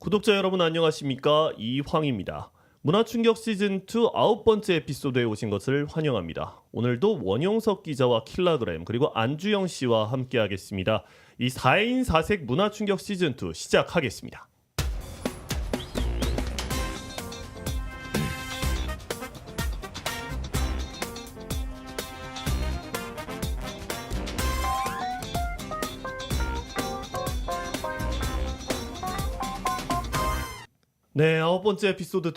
구독자 여러분 안녕하십니까? 이황입니다. 문화충격 시즌2 9번째 에피소드에 오신 것을 환영합니다. 오늘도 원용석 기자와 킬라그램 그리고 안주영 씨와 함께하겠습니다. 이 4인 4색 문화충격 시즌2 시작하겠습니다. 네, 9번째 에피소드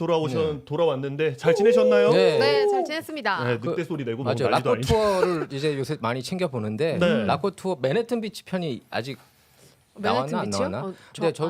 돌아왔는데 잘 지내셨나요? 네, 잘 지냈습니다. 네, 늑대 소리 내고 막 맞아요. 난리도 라코 아니죠. 투어를 이제 요새 많이 챙겨 보는데 네. 라코 투어 맨해튼 비치 편이 아직 나왔나 안 비치요? 나왔나?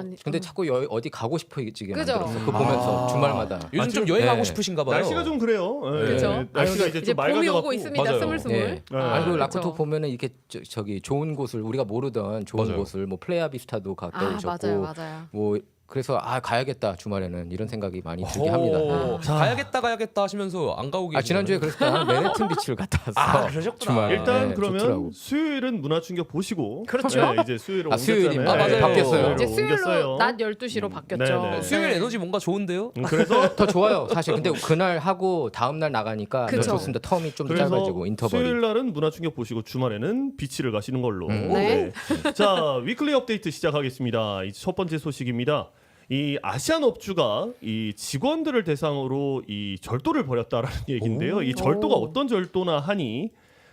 아니, 근데 자꾸 어디 가고 싶어지게 그죠? 만들었어. 그거 보면서 주말마다. 요즘 좀 여행하고 네. 싶으신가 봐요. 날씨가 좀 그래요. 네. 그렇죠. 날씨가 이제 좀 봄이 맑아져갖고. 오고 있습니다. 맞아요. 스물스물. 네. 네. 아니 그 라코 그렇죠. 투어 보면은 이렇게 저기 좋은 곳을 우리가 모르던 좋은 맞아요. 곳을 뭐 플레이아비스타도 갔다 아, 오셨고 맞아요. 뭐 그래서 가야겠다 주말에는 이런 생각이 많이 들게 합니다. 오, 가야겠다 하시면서 안 가고 계시네요. 지난주에 그랬을 때 맨해튼 비치를 갔다 왔어. 아, 그러셨구나. 주말에. 일단 네, 그러면 좋더라고. 수요일은 문화충격 보시고 그렇죠. 네, 이제 수요일로 수요일이 옮겼잖아요. 맞아요. 바뀌었어요. 이제 수요일로 옮겼어요. 낮 12시로 바뀌었죠. 네네. 수요일 에너지 뭔가 좋은데요? 그래서 더 좋아요 사실. 근데 그날 하고 다음 날 나가니까 더 그쵸. 좋습니다. 텀이 좀 그래서 짧아지고 인터벌이. 수요일 날은 문화충격 보시고 주말에는 비치를 가시는 걸로. 네. 자, 위클리 업데이트 시작하겠습니다. 이 첫 번째 소식입니다. 이 아시안 업주가 이 직원들을 대상으로 이 절도를 벌였다라는 얘기인데요. 이 절도가 어떤 절도나 하니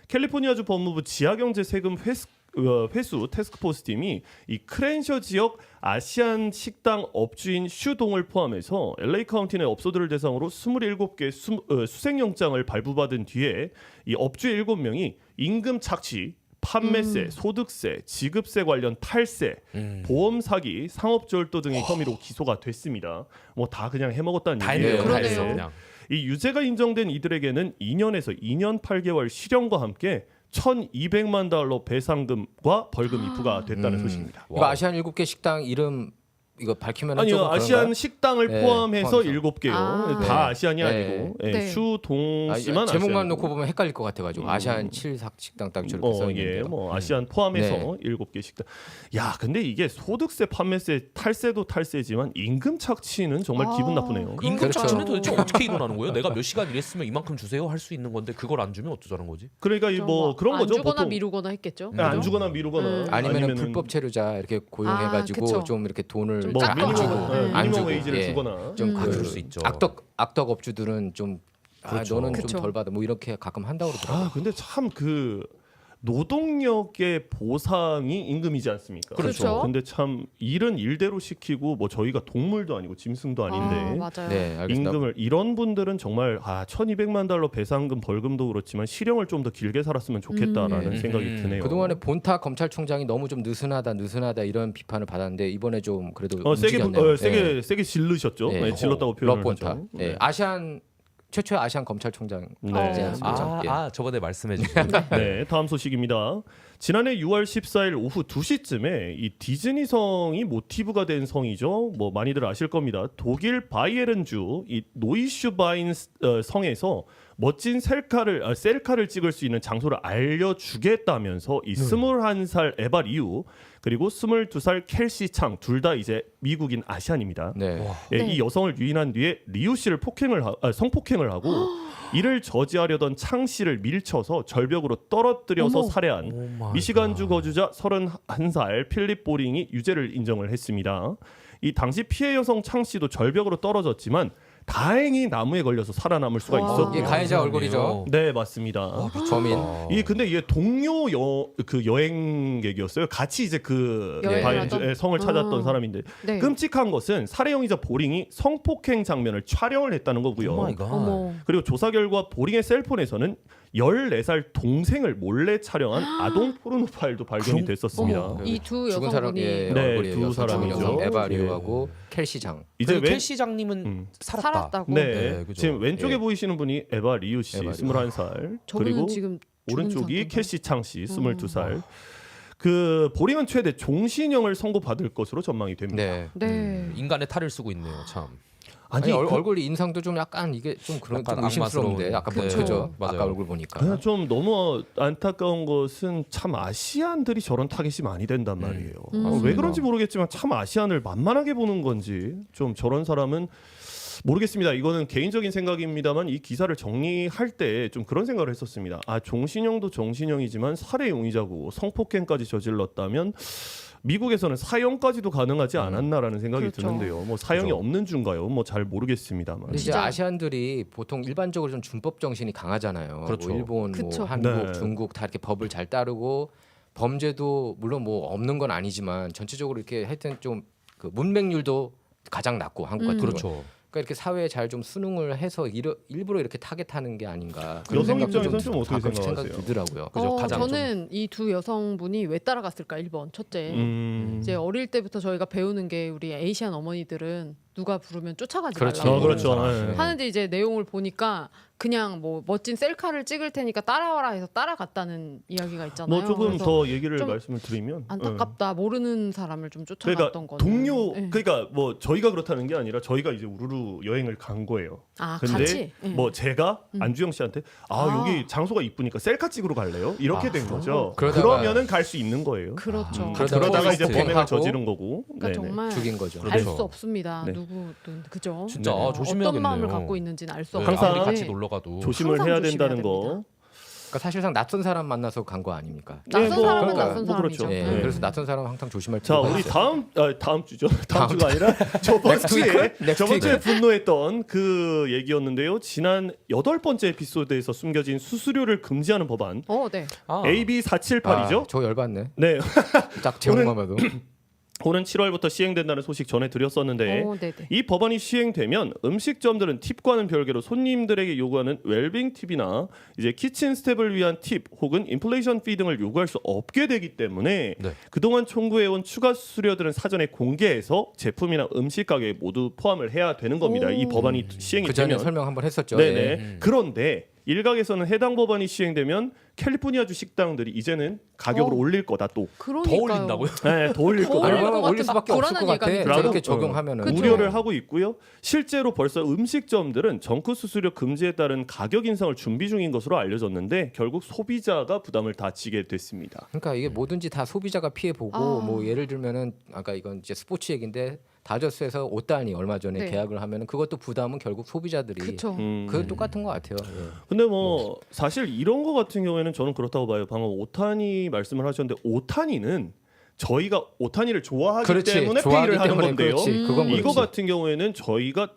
캘리포니아주 법무부 지하경제 세금 회수 태스크포스 팀이 이 크랜셔 지역 아시안 식당 업주인 슈동을 포함해서 LA 카운티 내 업소들을 대상으로 27개 수색영장을 발부받은 뒤에 이 업주 7명이 임금 착취, 판매세, 소득세, 지급세 관련 탈세, 보험 사기, 상업절도 등의 혐의로 기소가 됐습니다. 뭐 다 그냥 해먹었다는 다 얘기예요. 했네요. 다 그러네요. 했어 그냥. 이 유죄가 인정된 이들에게는 2년에서 2년 8개월 실형과 함께 1,200만 달러 배상금과 벌금이 부과됐다는 소식입니다. 이거 아시안 7개 식당 이름 이거 밝히면 아니요, 아시안 식당을 네, 포함해서 포함해서. 7개요. 아. 다 네. 아시안이 네. 아니고 네. 슈동 씨만 제목만 아시안이고. 놓고 보면 헷갈릴 것 같아가지고 아시안 7삭 식당 딱 저렇게 써 있는데. 예, 뭐 아시안 포함해서 7개 식당. 야, 근데 이게 소득세, 판매세, 탈세도 탈세지만 임금 착취는 정말 기분 나쁘네요. 임금 그렇죠. 착취는 도대체 어떻게 일어나는 거예요? 내가 몇 시간 일했으면 이만큼 주세요 할 수 있는 건데 그걸 안 주면 어쩌자는 거지? 그러니까 이 뭐 그런 안 거죠. 주거나 보통 미루거나 했겠죠. 안 그죠? 주거나 미루거나 아니면은 불법 체류자 이렇게 고용해가지고 그쵸. 좀 이렇게 돈을 좀 뭐 안 깎아주고. 주고 미니멈 안 주고 웨이지를 예. 주거나 좀 아, 그 그럴 수 있죠. 악덕 업주들은 좀 그렇죠. 너는 그쵸. 좀 덜 받아 뭐 이렇게 가끔 한다고 그러더라고요. 근데 참 그 노동력의 보상이 임금이지 않습니까? 그렇죠. 근데 참 일은 일대로 시키고 뭐 저희가 동물도 아니고 짐승도 아닌데 맞아요. 네, 알겠습니다. 임금을 이런 분들은 정말 1,200만 달러 배상금 벌금도 그렇지만 실형을 좀 더 길게 살았으면 좋겠다라는 생각이 드네요. 그동안에 본타 검찰총장이 너무 좀 느슨하다 이런 비판을 받았는데 이번에 좀 그래도 세게 움직였네요. 세게 질르셨죠. 네. 네, 질렀다고 표현을 럽본타. 하죠. 네. 아시안 최초의 아시안 검찰총장. 네. 저번에 말씀해 주신 네, 다음 소식입니다. 지난해 6월 14일 오후 2시쯤에 이 디즈니성이 모티브가 된 성이죠. 뭐 많이들 아실 겁니다. 독일 바이에른주 이 노이슈바인 성에서 멋진 셀카를 찍을 수 있는 장소를 알려주겠다면서 이 21살 에바 리우 그리고 22살 켈시 창 둘 다 이제 미국인 아시안입니다. 네. 예, 네. 이 여성을 유인한 뒤에 리우 씨를 성폭행을 하고 이를 저지하려던 창 씨를 밀쳐서 절벽으로 떨어뜨려서 어머. 살해한 오 마이 미시간주 갓. 거주자 31살 필립 보링이 유죄를 인정을 했습니다. 이 당시 피해 여성 창 씨도 절벽으로 떨어졌지만 다행히 나무에 걸려서 살아남을 수가 와. 있었고요. 이게 가해자 얼굴이죠. 네, 맞습니다. 범인. 이 근데 이게 동료 그 여행객이었어요. 같이 이제 그 여행을 바이에른주 하던? 성을 찾았던 사람인데 네. 끔찍한 것은 살해용의자 보링이 성폭행 장면을 촬영을 했다는 거고요. 오 마이 갓. 어머. 그리고 조사 결과 보링의 셀폰에서는 14살 동생을 몰래 촬영한 아동 포르노 파일도 발견이 됐었습니다. 어머. 이 두 죽은 사람 여성분이 예, 네, 얼굴이에요. 두 여성 사람이죠. 여성 에바 예. 리우하고 켈시 장. 이제 켈 시장님은 살았다. 살았다고. 네, 네, 그죠. 지금 왼쪽에 예. 보이시는 분이 에바 리우 씨 에바 리우. 21살 저분은 그리고 지금 죽은 오른쪽이 상태인가요? 캐시 창 씨 22살. 그 보링은 최대 종신형을 선고받을 것으로 전망이 됩니다. 네. 네. 인간의 탈을 쓰고 있네요. 참. 아니, 그- 얼굴 인상도 좀 약간 이게 좀 그런 약간 좀 의심스러운데 악마스러운. 아까 그쵸. 그죠? 맞아요. 아까 얼굴 보니까. 그냥 좀 너무 안타까운 것은 참 아시안들이 저런 타겟이 많이 된단 말이에요. 왜 그런지 모르겠지만 참 아시안을 만만하게 보는 건지 좀 저런 사람은 모르겠습니다. 이거는 개인적인 생각입니다만 이 기사를 정리할 때 좀 그런 생각을 했었습니다. 아, 종신형도 종신형이지만 살해 용의자고 성폭행까지 저질렀다면 미국에서는 사형까지도 가능하지 않았나라는 생각이 그렇죠. 드는데요. 뭐 사형이 그렇죠. 없는 중가요? 뭐 잘 모르겠습니다만. 근데 이제 진짜. 아시안들이 보통 일반적으로 좀 준법 정신이 강하잖아요. 그렇죠. 뭐 일본, 그쵸. 뭐 한국, 네. 중국 다 이렇게 법을 잘 따르고 범죄도 물론 뭐 없는 건 아니지만 전체적으로 이렇게 하여튼 좀 그 문맹률도 가장 낮고 한국 같은 경우. 그렇죠. 그러니까 이렇게 사회에 잘 좀 수능을 해서 일부러 이렇게 타겟하는 게 아닌가. 그런 여성 생각도 입장에서는 좀 어떻게 가끔씩 생각하세요? 생각이 들더라고요. 그죠, 가장 저는 이 두 여성분이 왜 따라갔을까 1번 첫째. 이제 어릴 때부터 저희가 배우는 게 우리 에이시안 어머니들은 누가 부르면 쫓아가지 그렇죠. 말라고 그렇죠. 네. 하는데 이제 내용을 보니까 그냥 뭐 멋진 셀카를 찍을 테니까 따라와라 해서 따라갔다는 이야기가 있잖아요. 뭐 조금 그래서 더 얘기를 좀 말씀을 드리면 안타깝다. 모르는 사람을 좀 쫓아갔던 그러니까 거는. 동료 네. 그러니까 뭐 저희가 그렇다는 게 아니라 저희가 이제 우르르 여행을 간 거예요. 아 근데 같이. 네. 뭐 제가 안주영 씨한테 여기 장소가 이쁘니까 셀카 찍으러 갈래요? 이렇게 된 거죠. 그러다가- 그러면은 갈 수 있는 거예요. 그렇죠. 그러다가 이제 포스트 범행을 하고 저지른 거고. 그러니까 네네. 정말 죽인 거죠. 알 그렇죠. 수 없습니다. 네. 누구든 그죠. 진짜 네. 조심해야겠네요. 어떤 마음을 갖고 있는지는 알 수 네, 없고 항상 아무리 같이 놀러 가도 조심을 항상 해야 조심해야 된다는 됩니다. 거. 그러니까 사실상 낯선 사람 만나서 간 거 아닙니까? 낯선 네, 뭐, 사람은 그러니까 낯선 뭐 사람이죠. 그렇죠. 예, 네. 그래서 낯선 사람 항상 조심할 자, 필요가 우리 있어요. 다음 주죠. 다음 주가 아니라 저번 넥스트 주에 위크? 넥스트 저번 주에 위크. 분노했던 그 얘기였는데요. 지난 8번째 에피소드에서 숨겨진 수수료를 금지하는 법안 네. 아, AB 478이죠. 저 열받네. 네. 딱 제목만 봐도. 오는 7월부터 시행된다는 소식 전해드렸었는데 네네. 이 법안이 시행되면 음식점들은 팁과는 별개로 손님들에게 요구하는 웰빙 팁이나 이제 키친 스텝을 위한 팁 혹은 인플레이션 피 등을 요구할 수 없게 되기 때문에 네. 그동안 청구해온 추가 수수료들은 사전에 공개해서 제품이나 음식 가격에 모두 포함을 해야 되는 겁니다. 이 법안이 시행이 그 전에 되면. 설명 한번 했었죠. 네네. 예. 그런데 일각에서는 해당 법안이 시행되면 캘리포니아주 식당들이 이제는 가격을 올릴 거다 또. 더 그러니까요. 올린다고요? 네, 더 올릴 더 거다. 올릴 아니, 것 뭐 올릴 같은 수밖에 막 없을 것 불안한 같아. 예감이 저렇게 들어요. 적용하면은. 그쵸. 우려를 하고 있고요. 실제로 벌써 음식점들은 정크 수수료 금지에 따른 가격 인상을 준비 중인 것으로 알려졌는데 결국 소비자가 부담을 다 지게 됐습니다. 그러니까 이게 뭐든지 다 소비자가 피해 보고 뭐 예를 들면은 아까 이건 이제 스포츠 얘기인데 다저스에서 옷단이 얼마 전에 네. 계약을 하면은 그것도 부담은 결국 소비자들이 그렇죠. 그 똑같은 것 같아요. 예. 근데 뭐 사실 이런 거 같은 경우에는 저는 그렇다고 봐요. 방금 오타니 말씀을 하셨는데 오타니는 저희가 오타니를 좋아하기 그렇지. 때문에 좋아하기 페이를 하는 때문에 건데요. 그렇지. 그건 이거 그렇지. 같은 경우에는 저희가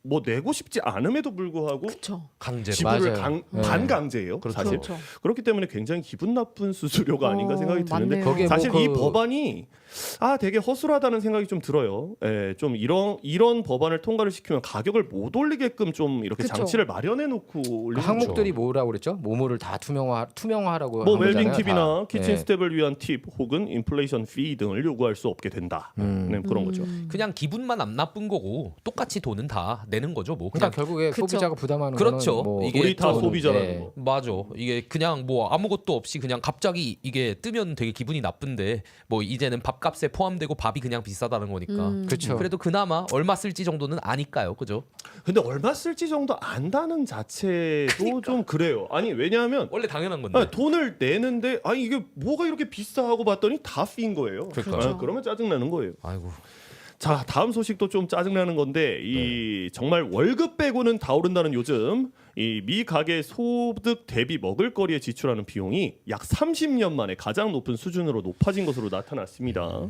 뭐 내고 싶지 않음에도 불구하고 그렇죠. 강제로. 지불을 맞아요. 네. 반강제예요. 그렇죠. 사실 그렇죠. 그렇기 때문에 굉장히 기분 나쁜 수수료가 아닌가 생각이 드는데 맞네요. 거기에 사실 뭐 이 그- 법안이 되게 허술하다는 생각이 좀 들어요. 예, 좀 이런 법안을 통과를 시키면 가격을 못 올리게끔 좀 이렇게 그쵸. 장치를 마련해 놓고 올리는 항목들이 뭐라고 그랬죠? 모모를 다 투명화하라고 뭐 한 웰빙 거잖아요, 팁이나 다. 키친 예. 스텝을 위한 팁 혹은 인플레이션 피 등을 요구할 수 없게 된다. 네, 그런 거죠. 그냥 기분만 안 나쁜 거고 똑같이 돈은 다 내는 거죠. 뭐 그냥 그러니까 결국에 그쵸. 소비자가 부담하는 그렇죠. 거는 뭐 이게 우리 다 좀- 소비자라는 예. 거. 맞아. 이게 그냥 뭐 아무것도 없이 그냥 갑자기 이게 뜨면 되게 기분이 나쁜데 뭐 이제는 밥값에 포함되고 밥이 그냥 비싸다는 거니까. 그렇죠. 그래도 그나마 얼마 쓸지 정도는 아니까요. 그죠? 근데 얼마 쓸지 정도 안다는 자체도 좀 그래요. 아니 왜냐하면 원래 당연한 건데. 돈을 내는데 아니 이게 뭐가 이렇게 비싸하고 봤더니 다 핀 거예요. 그러니까요. 그러면 짜증 나는 거예요. 아이고. 자, 다음 소식도 좀 짜증나는 건데 이 정말 월급 빼고는 다 오른다는 요즘 이 미 가계 소득 대비 먹을거리에 지출하는 비용이 약 30년 만에 가장 높은 수준으로 높아진 것으로 나타났습니다.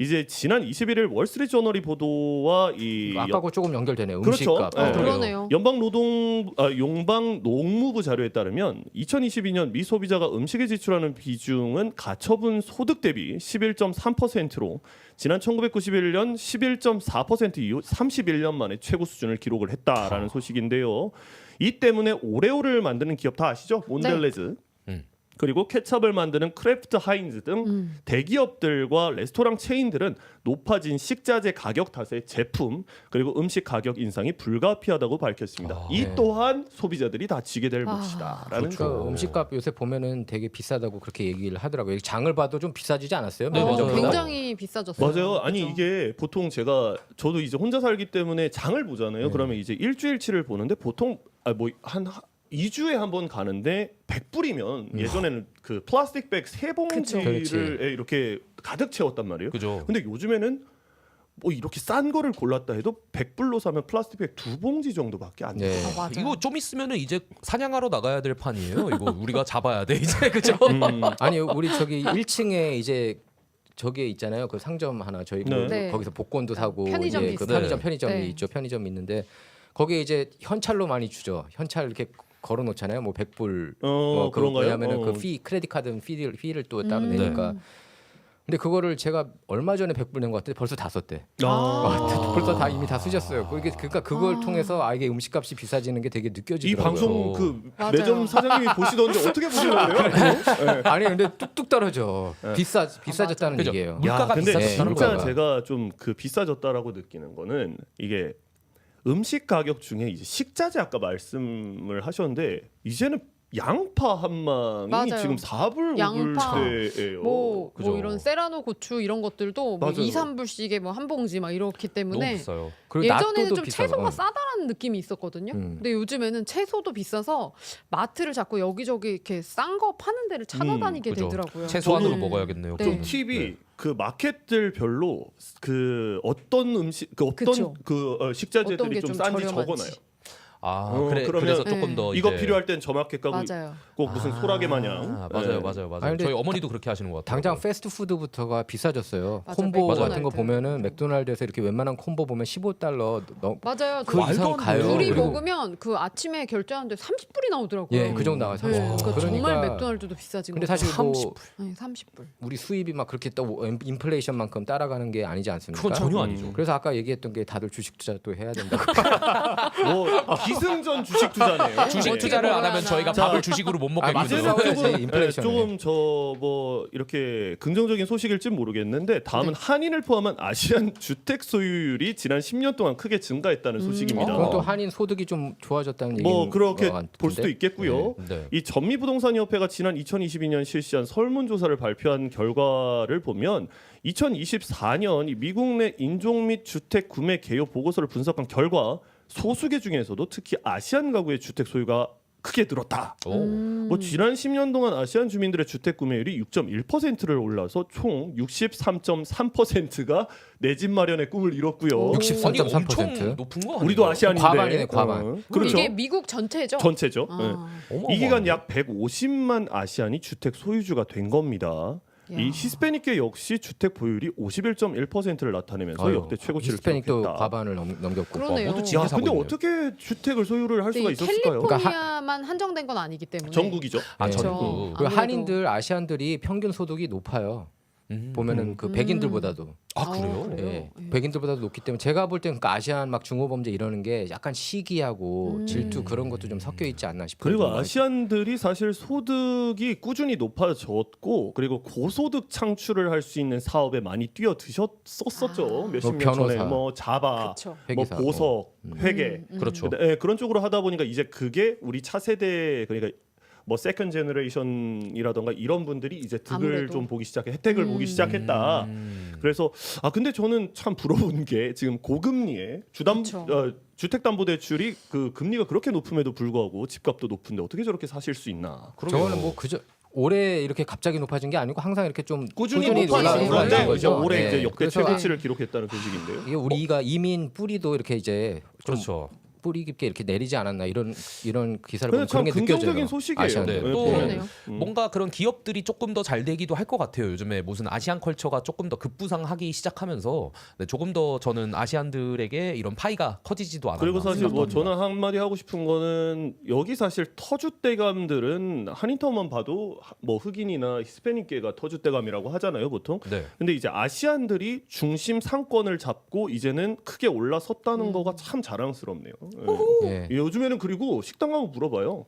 이제 지난 21일 월스트리트 저널이 보도와 이 아까하고 조금 연결되네요. 그렇죠. 음식값. 네. 그러네요. 연방 농무부 자료에 따르면 2022년 미 소비자가 음식에 지출하는 비중은 가처분 소득 대비 11.3%로 지난 1991년 11.4% 이후 31년 만에 최고 수준을 기록을 했다라는 소식인데요. 이 때문에 오레오를 만드는 기업 다 아시죠? 몬델레즈. 그리고 케찹을 만드는 크래프트 하인즈 등 대기업들과 레스토랑 체인들은 높아진 식자재 가격 탓에 제품 그리고 음식 가격 인상이 불가피하다고 밝혔습니다. 이 네. 또한 소비자들이 다 지게 될 몫이다라는 그러니까 거. 음식값 요새 보면은 되게 비싸다고 그렇게 얘기를 하더라고요. 장을 봐도 좀 비싸지지 않았어요? 네, 몇 년 전보다? 굉장히 비싸졌어요. 맞아요. 아니 그죠? 이게 보통 저도 이제 혼자 살기 때문에 장을 보잖아요. 네. 그러면 이제 일주일치를 보는데 보통 한 2주에 한 번 가는데 100불이면 예전에는 그 플라스틱 백 세 봉지를 그렇지. 이렇게 가득 채웠단 말이에요. 그죠. 근데 요즘에는 뭐 이렇게 싼 거를 골랐다 해도 100불로 사면 플라스틱 백 두 봉지 정도밖에 안 돼요. 네. 아, 맞아요. 이거 좀 있으면은 이제 사냥하러 나가야 될 판이에요. 이거 우리가 잡아야 돼 이제 그죠? 아니 우리 저기 1층에 이제 저기에 있잖아요. 그 상점 하나 저희 네. 네. 거기서 복권도 사고 편의점 이제 그 비슷한. 편의점이 네. 있죠. 편의점이 있는데 거기에 이제 현찰로 많이 주죠. 현찰 이렇게 걸어 놓잖아요. 뭐 100불 그런가요? 왜냐면은 그 크레딧 카드 피를 또 따로 내니까. 근데 그거를 제가 얼마 전에 100불 낸 것 같은데 벌써 다 썼대. 벌써 다 이미 다 쓰셨어요. 그러니까 그걸 통해서 이게 음식값이 비싸지는 게 되게 이 느껴지더라고요. 방송 그 맞아요. 매점 사장님이 보시던데 어떻게 보시려고 그래요? 아니 근데 뚝뚝 떨어져. 네. 비싸졌다는 그죠. 얘기예요. 물가가 근데 비싸졌다는 진짜 거야. 제가 좀 그 비싸졌다라고 느끼는 거는 이게 음식 가격 중에 이제 식자재 아까 말씀을 하셨는데 이제는 양파 한 망이 맞아요. 지금 4불 양파, 5불대예요. 뭐 그죠. 이런 세라노 고추 이런 것들도 뭐 맞아요. 2, 3불씩에 뭐 한 봉지 막 이렇기 너무 때문에 비싸요. 그리고 예전에는 낫또도 좀 비싸고. 채소가 싸다라는 느낌이 있었거든요. 근데 요즘에는 채소도 비싸서 마트를 자꾸 여기저기 이렇게 싼 거 파는 데를 찾아다니게 그죠. 되더라고요. 최소한으로 저는 먹어야겠네요. 네. 좀 팁이 그 마켓들별로 그 어떤 음식 그 어떤 그쵸. 그 어떤 식자재들이 게 좀 좀 싼지 저렴한지. 적어놔요. 아 그러면 그래서 조금 더 이거 이제- 필요할 땐 저 마켓 가고 맞아요. 꼭 무슨 소라게 마냥. 맞아요, 예. 맞아요. 아니, 근데 저희 어머니도 그렇게 하시는 것 같아요. 당장 패스트푸드부터가 비싸졌어요. 맞아, 콤보 맥도날드. 같은 거 보면은 맥도날드에서 이렇게 웬만한 콤보 보면 15달러 맞아요. 그 말도 이상 안 가요. 돼요. 둘이 그리고 먹으면 그 아침에 결제하는데 30불이 나오더라고요. 예, 그 정도 나와요. 30불. 네, 그러니까 정말 그러니까 맥도날드도 비싸진 근데 거죠. 사실 뭐 30불. 우리 수입이 막 그렇게 또 인플레이션만큼 따라가는 게 아니지 않습니까? 그건 전혀 아니죠. 그래서 아까 얘기했던 게 다들 주식 투자 또 해야 된다고. 뭐 기승전 주식 투자네요. 주식 어떻게 투자를 안 먹어야 하면 하나. 저희가 자, 밥을 주식으로 못 맞아요. 먹겠거든요. 싸워야지, 조금 인플레이션에. 조금 저 뭐 이렇게 긍정적인 소식일지 모르겠는데 다음은 한인을 포함한 아시안 주택 소유율이 지난 10년 동안 크게 증가했다는 소식입니다. 그건 또 한인 소득이 좀 좋아졌다는 얘기인 뭐 그렇게 것 같은데. 볼 수도 있겠고요. 네. 이 전미부동산협회가 지난 2022년 실시한 설문조사를 발표한 결과를 보면 2024년 이 미국 내 인종 및 주택 구매 개요 보고서를 분석한 결과 소수계 중에서도 특히 아시안 가구의 주택 소유가 크게 늘었다. 오. 뭐 지난 10년 동안 아시안 주민들의 주택 구매율이 6.1%를 올라서 총 63.3%가 내 집 마련의 꿈을 이뤘고요. 60. 아니 3.3%. 엄청 높은 거 아니에요? 우리도 아시안인데 과반이네, 과반. 그렇죠. 이게 미국 전체죠? 전체죠. 아. 네. 어마어마한데? 이 기간 약 150만 아시안이 주택 소유주가 된 겁니다. 야. 이 히스패닉계 역시 주택 보유율이 51.1%를 나타내면서 아유, 역대 최고치를 히스패닉도 기록했다. 과반을 넘겼고. 그러네요. 모두 야, 지게 사고 근데 있네요. 어떻게 주택을 소유를 할 근데 수가 이 있었을까요? 캘리포니아만 한정된 건 아니기 때문에 전국이죠. 아 네. 전국. 그렇죠. 그 아무래도. 한인들 아시안들이 평균 소득이 높아요. 보면은 그 백인들보다도. 아 그래요? 그래요? 예, 예. 백인들보다도 높기 때문에 제가 볼 땐 그러니까 아시안 막 중호범죄 이러는 게 약간 시기하고 질투 그런 것도 좀 섞여 있지 않나 싶어요. 그리고 정말. 아시안들이 사실 소득이 꾸준히 높아졌고 그리고 고소득 창출을 할 수 있는 사업에 많이 뛰어드셨었죠. 몇십 뭐 년 전에 변호사. 뭐 자바, 그쵸. 뭐 회계사, 보석, 회계 그렇죠. 네, 그런 쪽으로 하다 보니까 이제 그게 우리 차세대 그러니까 뭐 세컨 제너레이션이라던가 이런 분들이 이제 득을 아무래도. 좀 보기 시작해 혜택을 보기 시작했다. 그래서 근데 저는 참 부러운 게 지금 고금리에 그쵸. 주택담보대출이 그 금리가 그렇게 높음에도 불구하고 집값도 높은데 어떻게 저렇게 사실 수 있나? 저거는 뭐 그저 올해 이렇게 갑자기 높아진 게 아니고 항상 이렇게 좀 꾸준히 높아지는 올라가는 거죠. 거죠. 올해 네. 이제 역대 그래서 최고치를 기록했다는 소식인데요. 이게 우리가 이민 뿌리도 이렇게 이제 좀 그렇죠. 뿌리 깊게 이렇게 내리지 않았나 이런 기사를 근데 보면 참 그런 게 긍정적인 느껴져요. 소식이에요. 아시안들. 네. 또 그러네요. 뭔가 그런 기업들이 조금 더 잘 되기도 할 것 같아요. 요즘에 무슨 아시안 컬처가 조금 더 급부상하기 시작하면서 네, 조금 더 저는 아시안들에게 이런 파이가 커지지도 않았나. 그리고 사실 뭐 생각합니다. 저는 한마디 하고 싶은 거는 여기 사실 터줏대감들은 한인타운만 봐도 뭐 흑인이나 히스패닉계가 터줏대감이라고 하잖아요 보통. 네. 근데 이제 아시안들이 중심 상권을 잡고 이제는 크게 올라섰다는 거가 참 자랑스럽네요. 예. 예. 요즘에는 그리고 식당 가면 물어봐요.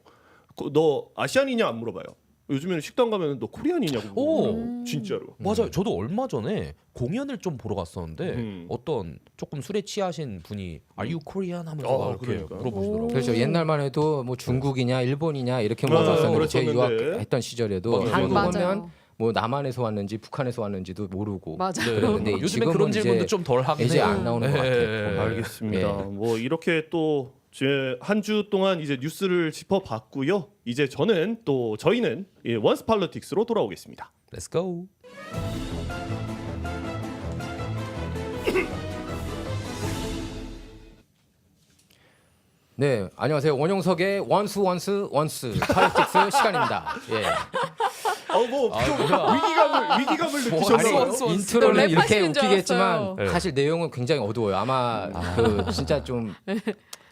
너 아시안이냐 안 물어봐요. 요즘에는 식당 가면 너 코리안이냐고. 오. 진짜로. 맞아요. 저도 얼마 전에 공연을 좀 보러 갔었는데 어떤 조금 술에 취하신 분이 Are you Korean 하면서 막 이렇게 그러니까. 물어보시더라고요. 그렇죠. 옛날만 해도 뭐 중국이냐 일본이냐 이렇게 네, 물어봤었는데 제 그랬었는데. 유학했던 시절에도 맞아요. 한국 오면 맞아요. 뭐 남한에서 왔는지 북한에서 왔는지도 모르고. 맞아요. 네. 그런데 요즘에 지금은 그런 이제 질문도 좀 덜 하긴 이제 해요. 안 나오는 것 같아요. 알겠습니다. 예. 뭐 이렇게 또 한 주 동안 이제 뉴스를 짚어봤고요. 이제 저희는 원스 팔로틱스로 돌아오겠습니다. Let's go. 네, 안녕하세요. 원용석의 원스 팔로틱스 시간입니다. 예. 위기감을 느끼셨나요? 아니, 인트로는 랩 이렇게 하시는 줄 웃기겠지만 알았어요. 네. 사실 내용은 굉장히 어두워요. 아마 그 진짜 좀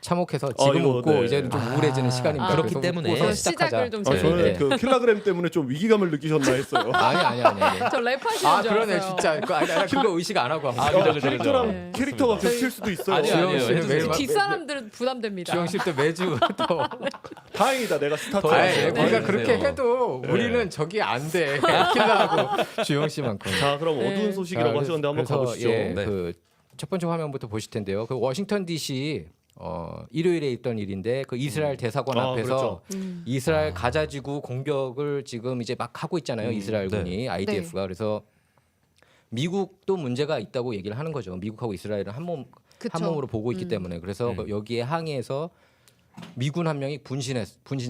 참혹해서 지금 이거, 웃고 네. 이제는 좀 우울해지는 시간입니다. 그렇기 그래서 때문에 웃고서 시작하자. 시작을 좀 저는 네. 그 킬라그램 때문에 좀 위기감을 느끼셨나 했어요. 아니. 저 랩하시는 아 줄 그러네 알았어요. 진짜. 그거 의식 안 하고 한 거야. 캐릭터랑 네. 캐릭터가 겹칠 수도 있어요. 아니요, 주영 아니에요. 씨는 해주세요. 매일 뒷사람들은 부담됩니다. 주영 씨도 매주 또 다행이다, 내가 아니, 스타트라서. 우리가 네. 그렇게 해도 우리는 저기 안 돼. 킬러하고 주영 씨만큼. 자, 그럼 네. 어두운 소식이라고 하셨는데 한번 그래서, 가보시죠. 예, 네. 그첫 번째 화면부터 보실 텐데요. 그 워싱턴 D.C. 일요일에 있던 일인데 그 이스라엘 대사관 앞에서 그렇죠. 이스라엘 가자지구 공격을 지금 이제 막 하고 있잖아요. 이스라엘군이 IDF가 그래서 미국도 문제가 있다고 얘기를 하는 거죠. 미국하고 이스라엘은 한 몸으로 보고 있기 때문에 그래서 여기에 항의해서 미군 한 명이 분신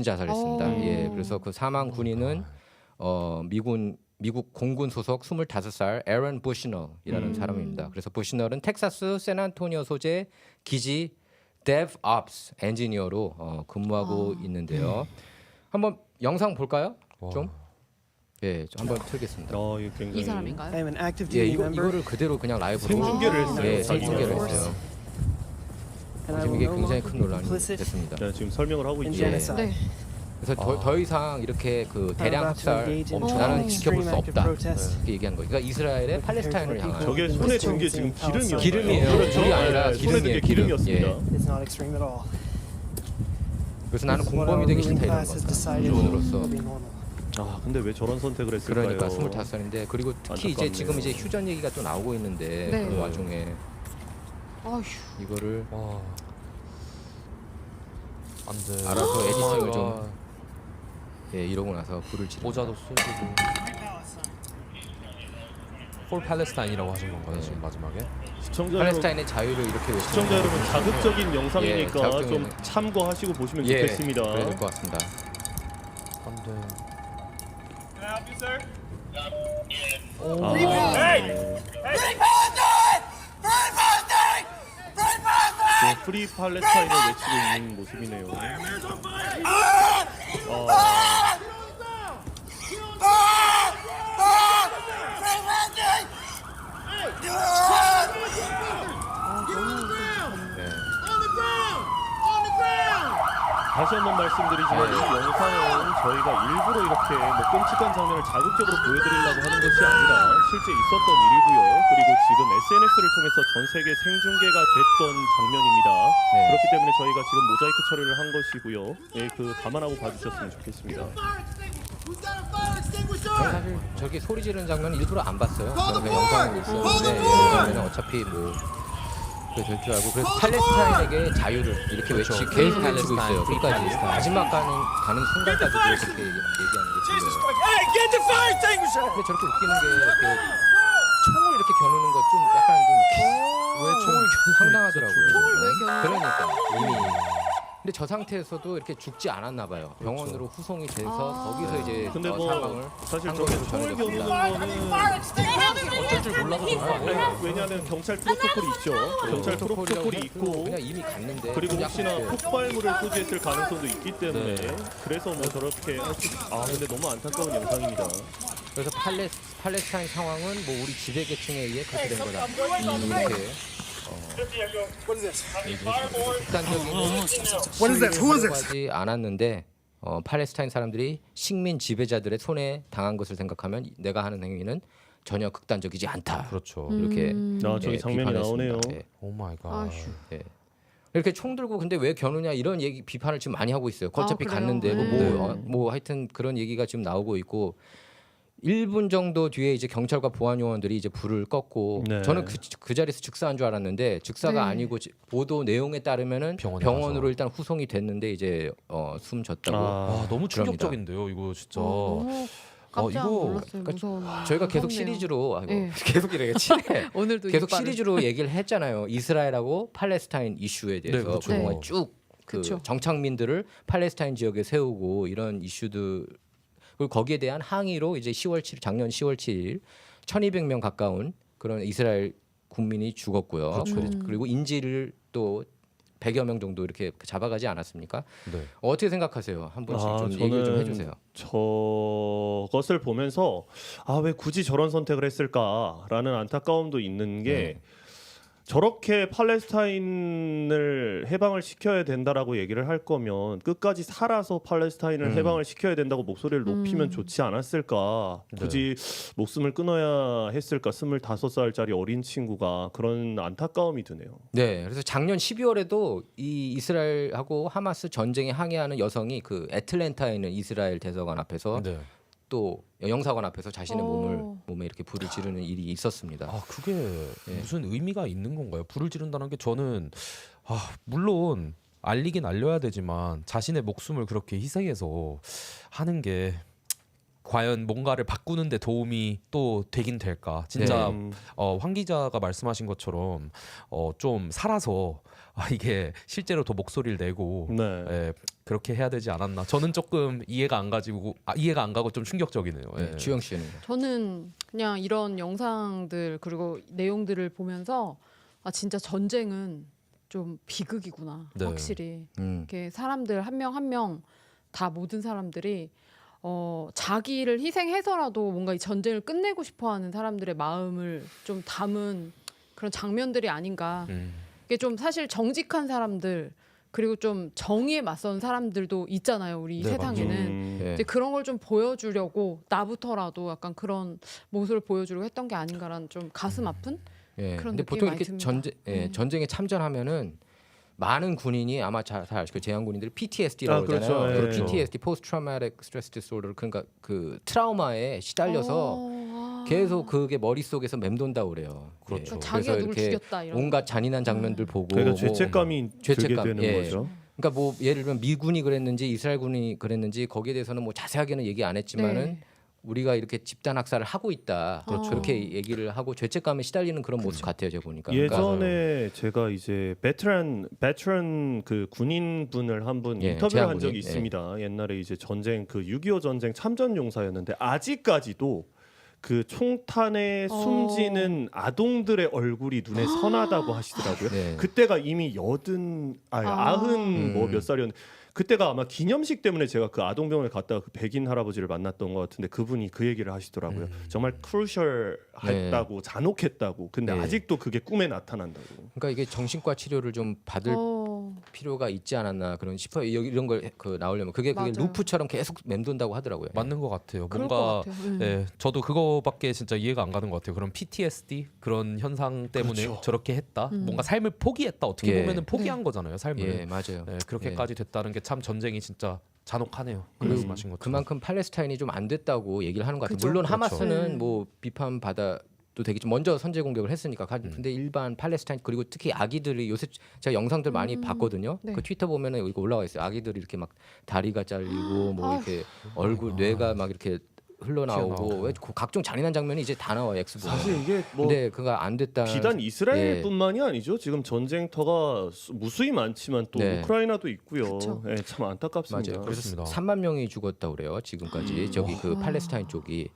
자살했습니다. 오. 예, 그래서 그 사망 군인은 미국 공군 소속 25살 에런 부시널이라는 사람입니다. 그래서 부시널은 텍사스 샌안토니오 소재 기지 DevOps 엔지니어로 근무하고 있는데요. 한번 영상 볼까요? 좀? 예, 좀 한번 틀겠습니다. 이거 이 굉장히 사람인가요? I am an active 예, duty member, 이거를 그대로 그냥 라이브로 생중계를 했어요. 예, 자기가. 생중계를 했어요. and I 지금 will 이게 no 굉장히 longer 큰 be 논란이 complicit 됐습니다. 네, 지금 설명을 하고 in 있죠. genocide. 네. 그래서 더 이상 이렇게 그 I'm 대량 about to 학살 engage in 나는 지켜볼 extreme 수 active 없다. protest. 이렇게 얘기한 거예요. 그러니까 이스라엘의 팔레스타인을 향한 저게 손에 든 게 지금 기름이었어요. 기름이에요. 그렇죠. 물이 아니라 네, 손에 든 게 기름이에요, 기름이었습니다. It's not extreme at all. 그래서 나는 This is what our 공범이 되기 ruling 싫다 이런 class has 거다. decided 주원으로서. will be normal. 아, 근데 왜 저런 선택을 했을까요? 그러니까 25살인데 그리고 특히 이제 안타깝네요. 지금 이제 휴전 얘기가 또 나오고 있는데 네. 그 와중에 아휴. 이거를 와. 안 돼. 알아서 에디팅을 아, 좀 예, 이러고 나서 불을 지르. 모자도 쓰시고. 폴 팔레스타인이라고 하신 건가요 지금 마지막에? 시청자 여러분, 팔레스타인의 자유를 이렇게 외치는 시청자 여러분 자극적인 영상이니까 예, 자극적인 좀 영상. 참고하시고 보시면 예, 좋겠습니다. 그래야 될 것 같습니다. 안 돼. 프리 팔레스타인을 외치고 있는 모습이네요. 네. 다시 한번 말씀드리지만 이 영상은 저희가 일부러 이렇게 뭐 끔찍한 장면을 자극적으로 보여드리려고 하는 것이 아니라 실제 있었던 일이고요. 그리고 지금 SNS를 통해서 전 세계 생중계가 됐던 장면입니다. 네. 그렇기 때문에 저희가 지금 모자이크 처리를 한 것이고요. 예, 그 감안하고 봐주셨으면 좋겠습니다. 저는 사실 저기 소리 지르는 장면 일부러 안 봤어요. 저는 그냥 영상을 있었는데 그러면 어차피 뭐 그게 될 줄 알고 그래서 팔레스타인에게 자유를 이렇게 그렇죠. 계속 외치고 있어요. 프리 끝까지 팔레스타인. 마지막 가는 순간까지도 그렇게 얘기하는 게 중요해요. 근데 저렇게 웃기는 게 총을 이렇게 겨누는 것 좀 약간 좀 왜 총을 황당하더라고요. 총을 왜 겨누? 그러니까 이미. 근데 저 상태에서도 이렇게 죽지 않았나 봐요. 병원으로 후송이 돼서 거기서 이제 근데 사망을 사실 한 저게 것으로 총을 전해졌습니다. 겨누는 거는 어쩔 줄 몰라서 그런 거 아니에요? 왜냐하면 경찰 프로토콜이 있죠. 경찰 프로토콜이 있고 그냥 이미 갔는데 그리고 좀 혹시나 약간 폭발물을 소지했을 가능성도 있기 때문에 네. 그래서 뭐 저렇게 근데 너무 안타까운 영상입니다. 그래서 팔레스타인 상황은 뭐 우리 지배 계층에 의해 그렇게 된 거다. 이렇게 극단적인 시위를 하지 않았는데 팔레스타인 사람들이 식민 지배자들의 손에 당한 것을 생각하면 내가 하는 행위는 전혀 극단적이지 않다. 그렇죠. 이렇게 저기 장면이 비판했습니다. 나오네요. 예. 오 마이 갓. 아휴. 예. 이렇게 총 들고 근데 왜 겨누냐 이런 얘기 비판을 지금 많이 하고 있어요. 어차피 그래요? 갔는데 네. 뭐 하여튼 그런 얘기가 지금 나오고 있고 1분 정도 뒤에 이제 경찰과 보안 요원들이 이제 불을 껐고 네. 저는 그 자리에서 즉사한 줄 알았는데 즉사가 네. 아니고 보도 내용에 따르면은 병원에 병원으로 가서. 일단 후송이 됐는데 이제 숨 졌다고. 와 너무 그럽니다. 충격적인데요, 이거 진짜. 너무 깜짝 이거- 놀랐어요. 무서운. 저희가 계속 무섭네요. 시리즈로 네. 계속 이렇게 치네. 오늘도 계속 이빨을- 시리즈로 얘기를 했잖아요. 이스라엘하고 팔레스타인 이슈에 대해서 네, 그렇죠. 그동안 쭉 그 그렇죠. 정착민들을 팔레스타인 지역에 세우고 이런 이슈들 그리고 거기에 대한 항의로 이제 10월 7일 작년 10월 7일 1,200명 가까운 그런 이스라엘 국민이 죽었고요. 그렇죠. 그리고 인질을 또 100여 명 정도 이렇게 잡아가지 않았습니까? 네. 어떻게 생각하세요? 한 번씩 좀 저는 얘기를 좀 해주세요. 저것을 보면서 왜 굳이 저런 선택을 했을까라는 안타까움도 있는 게 네. 저렇게 팔레스타인을 해방을 시켜야 된다라고 얘기를 할 거면 끝까지 살아서 팔레스타인을 해방을 시켜야 된다고 목소리를 높이면 좋지 않았을까? 굳이 목숨을 끊어야 했을까? 25살짜리 어린 친구가 그런 안타까움이 드네요. 네, 그래서 작년 12월에도 이 이스라엘하고 하마스 전쟁에 항의하는 여성이 그 애틀랜타에 있는 이스라엘 대사관 앞에서 네. 또 영사관 앞에서 자신의 어. 몸에 이렇게 불을 지르는 일이 있었습니다. 아 그게 예. 무슨 의미가 있는 건가요? 불을 지른다는 게 저는 물론 알리긴 알려야 되지만 자신의 목숨을 그렇게 희생해서 하는 게 과연 뭔가를 바꾸는 데 도움이 또 되긴 될까? 진짜 네. 황 기자가 말씀하신 것처럼 좀 살아서 이게 실제로 더 목소리를 내고 네. 예, 그렇게 해야 되지 않았나? 저는 조금 이해가 안 가고 좀 충격적이네요. 네, 예. 주영 씨는 저는 그냥 이런 영상들 그리고 내용들을 보면서 진짜 전쟁은 좀 비극이구나. 네. 확실히 음. 이렇게 사람들 한 명 한 명 다 모든 사람들이 자기를 희생해서라도 뭔가 이 전쟁을 끝내고 싶어하는 사람들의 마음을 좀 담은 그런 장면들이 아닌가. 이게 좀 사실 정직한 사람들 그리고 좀 정의에 맞선 사람들도 있잖아요. 우리 이 네, 세상에는. 네. 이제 그런 걸 좀 보여주려고 나부터라도 약간 그런 모습을 보여주려고 했던 게 아닌가라는 좀 가슴 아픈 예. 그런 근데 느낌이 보통 많이 이렇게 듭니다. 전쟁에 참전하면은 많은 군인이 아마 잘 그 제한 군인들이 PTSD라고 그렇죠. 그러잖아요. 예. 그 PTSD (Post Traumatic Stress Disorder) 그러니까 그 트라우마에 시달려서 계속 그게 머릿속에서 맴돈다고 그래요. 그렇죠. 그러니까 자기가 누굴 죽였다 이런. 온갖 잔인한 장면들 보고 그러니까 뭐 죄책감이 들게 죄책감, 되는 예. 거죠. 그러니까 뭐 예를 들면 미군이 그랬는지 이스라엘군이 그랬는지 거기에 대해서는 뭐 자세하게는 얘기 안 했지만은 네. 우리가 이렇게 집단 학살을 하고 있다. 그렇죠. 그렇게 얘기를 하고 죄책감에 시달리는 그런 모습 같아요, 제가 보니까. 그러니까 예전에 제가 이제 베테랑 그 군인 분을 한 분 예, 인터뷰를 한 제한 적이 군인. 있습니다. 옛날에 이제 전쟁 그 6.25 전쟁 참전 용사였는데 아직까지도 그 총탄에 숨지는 아동들의 얼굴이 눈에 선하다고 하시더라고요. 네. 그때가 이미 90 뭐 몇 살이었는데 그때가 아마 기념식 때문에 제가 그 아동병원에 갔다가 그 백인 할아버지를 만났던 것 같은데 그분이 그 얘기를 하시더라고요. 정말 크루셜했다고 잔혹했다고. 근데 네. 아직도 그게 꿈에 나타난다고. 그러니까 이게 정신과 치료를 좀 받을 필요가 있지 않았나 그런 싶어요. 여기 이런 걸 나오려면 그게 맞아요. 루프처럼 계속 맴돈다고 하더라고요. 맞는 것 같아요. 그럴 뭔가 것 같아요. 예, 저도 그거밖에 진짜 이해가 안 가는 것 같아요. 그런 PTSD 그런 현상 때문에 그렇죠. 저렇게 했다. 뭔가 삶을 포기했다. 어떻게 예. 보면은 포기한 거잖아요. 삶을. 예, 맞아요. 예, 그렇게까지 됐다는 게 참 전쟁이 진짜 잔혹하네요. 그리고 말씀하신 것처럼. 그만큼 팔레스타인이 좀 안 됐다고 얘기를 하는 것 같아요. 그죠. 물론 그렇죠. 하마스는 네. 뭐 비판 받아도 되겠죠. 먼저 선제 공격을 했으니까. 근데 일반 팔레스타인 그리고 특히 아기들이 요새 제가 영상들 많이 봤거든요. 네. 그 트위터 보면은 이거 올라와 있어요. 아기들이 이렇게 막 다리가 잘리고 뭐 아휴. 이렇게 얼굴 뇌가 막 이렇게 흘러나오고 튀어나오고. 왜 각종 잔인한 장면이 이제 다 나와요. 엑스 보면. 사실 이게 뭐 근데 그거 안 됐다. 비단 예. 이스라엘뿐만이 아니죠. 지금 전쟁터가 무수히 많지만 또 네. 우크라이나도 있고요. 그쵸. 예, 참 안타깝습니다. 맞아요. 그래서 그렇습니다. 3만 명이 죽었다 그래요. 지금까지 저기 그 팔레스타인 쪽이.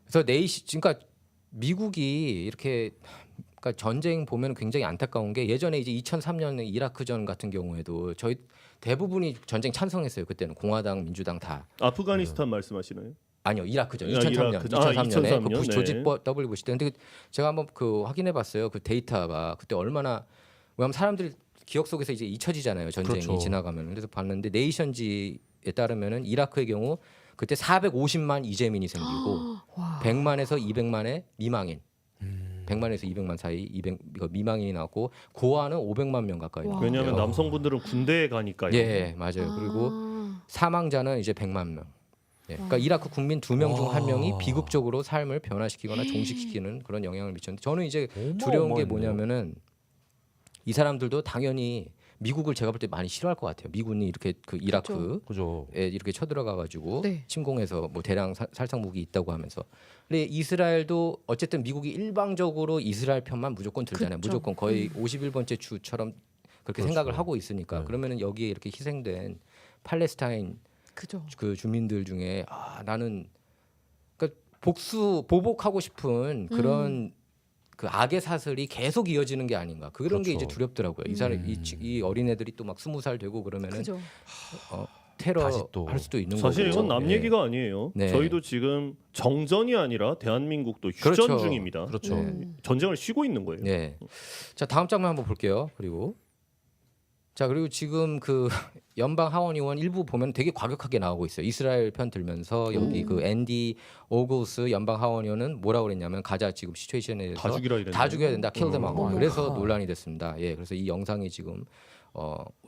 그래서 그러니까 미국이 이렇게 그러니까 전쟁 보면 굉장히 안타까운 게 예전에 이제 2003년 이라크전 같은 경우에도 저희 대부분이 전쟁 찬성했어요. 그때는 공화당, 민주당 다. 아프가니스탄 말씀하시나요? 아니요, 이라크전 아, 2003년. 이라크전. 2003년에 그 2003년, 조지 네. W 부시 때. 근데 제가 한번 그 확인해봤어요. 그 데이터가 그때 얼마나 왜냐면 사람들이 기억 속에서 이제 잊혀지잖아요. 전쟁이 그렇죠. 지나가면. 그래서 봤는데 네이션지에 따르면은 이라크의 경우 그때 450만 이재민이 생기고 와. 100만에서 200만의 미망인. 100만에서 200만 사이 200 이거 미망인이 나왔고 고아는 500만 명 가까이. 와. 왜냐하면 나왔대요. 남성분들은 군대에 가니까요. 예, 맞아요. 그리고 사망자는 이제 100만 명. 예, 그러니까 이라크 국민 2명 중 1명이 비극적으로 삶을 변화시키거나 종식시키는 그런 영향을 미쳤는데 저는 이제 두려운 게 뭐냐면은 이 사람들도 당연히 미국을 제가 볼 때 많이 싫어할 것 같아요. 미군이 이렇게 그 이라크에 그죠. 이렇게 쳐들어가가지고 네. 침공해서 뭐 대량 살상 무기 있다고 하면서. 근데 이스라엘도 어쨌든 미국이 일방적으로 이스라엘 편만 무조건 들잖아요. 그쵸. 무조건 거의 51번째 주처럼 그렇게 그렇죠. 생각을 하고 있으니까 네. 그러면은 여기에 이렇게 희생된 팔레스타인 그죠. 그 주민들 중에 나는 그러니까 보복하고 싶은 그런 그 악의 사슬이 계속 이어지는 게 아닌가 그런 게 그렇죠. 이제 두렵더라고요. 이 사람 이 어린애들이 또 막 20살 되고 그러면은 그죠. 테러 다시 또 할 수도 있는 사실 거고. 이건 남 예. 얘기가 아니에요. 네. 저희도 지금 정전이 아니라 대한민국도 휴전 그렇죠. 중입니다. 그렇죠. 전쟁을 쉬고 있는 거예요. 네. 자 다음 장면 한번 볼게요. 그리고 지금 그 연방 하원 의원 일부 보면 되게 과격하게 나오고 있어요. 이스라엘 편 들면서 여기 그 앤디 오글스 연방 하원 의원은 뭐라 그랬냐면 가자 지금 시츄에이션에 대해서 다 죽이라 이랬는데. 다 죽여야 된다. kill them all. 어머. 그래서 논란이 됐습니다. 예, 그래서 이 영상이 지금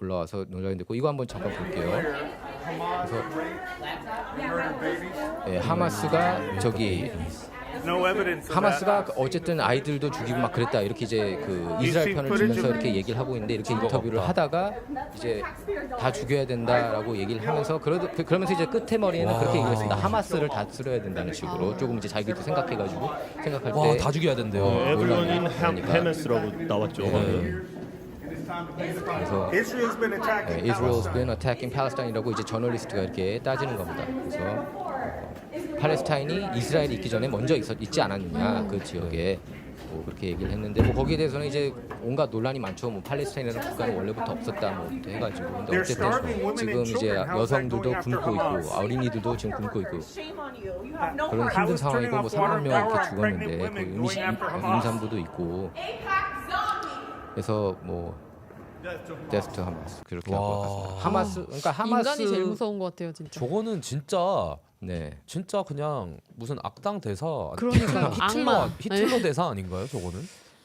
올라와서 논란이 됐고 이거 한번 잠깐 볼게요. 그래서 예, 하마스가 저기 하마스가 어쨌든 아이들도 죽이고 막 그랬다 이렇게 이제 그 이스라엘 편을 들면서 이렇게 얘기를 하고 있는데 이렇게 인터뷰를 하다가 이제 다 죽여야 된다라고 얘기를 하면서 그러면서 이제 끝에 머리에는 그렇게 얘기를 했습니다. 하마스를 다 쓸어야 된다는 식으로 조금 이제 자기도 생각해가지고 생각할 와, 때 다 죽여야 된대요. 에블런인 논란이 헤메스라고 나왔죠. 그래서 Israel's been attacking Palestine이라고 이제 저널리스트가 이렇게 따지는 겁니다. 그래서 팔레스타인이 이스라엘이 있기 전에 먼저 있지 않았느냐 그 지역에 뭐 그렇게 얘기를 했는데 뭐 거기에 대해서는 이제 온갖 논란이 많죠. 뭐 팔레스타인이라는 국가는 원래부터 없었다 뭐 해가지고 근데 어쨌든 지금 이제 여성들도 굶고 있고 어린이들도 지금 굶고 있고 그런 힘든 상황이고 뭐 3만 명 이렇게 죽었는데 그 임산부도 있고 그래서 뭐 데스트 하마스 그렇게 하고 갔습니다. 하마스 그러니까 하마스 인간이 제일 무서운 것 같아요, 진짜. 저거는 진짜 네. 진짜 그냥 무슨 악당 대사 그러니까요. 악마. 히틀러 대사 아닌가요? 저거는?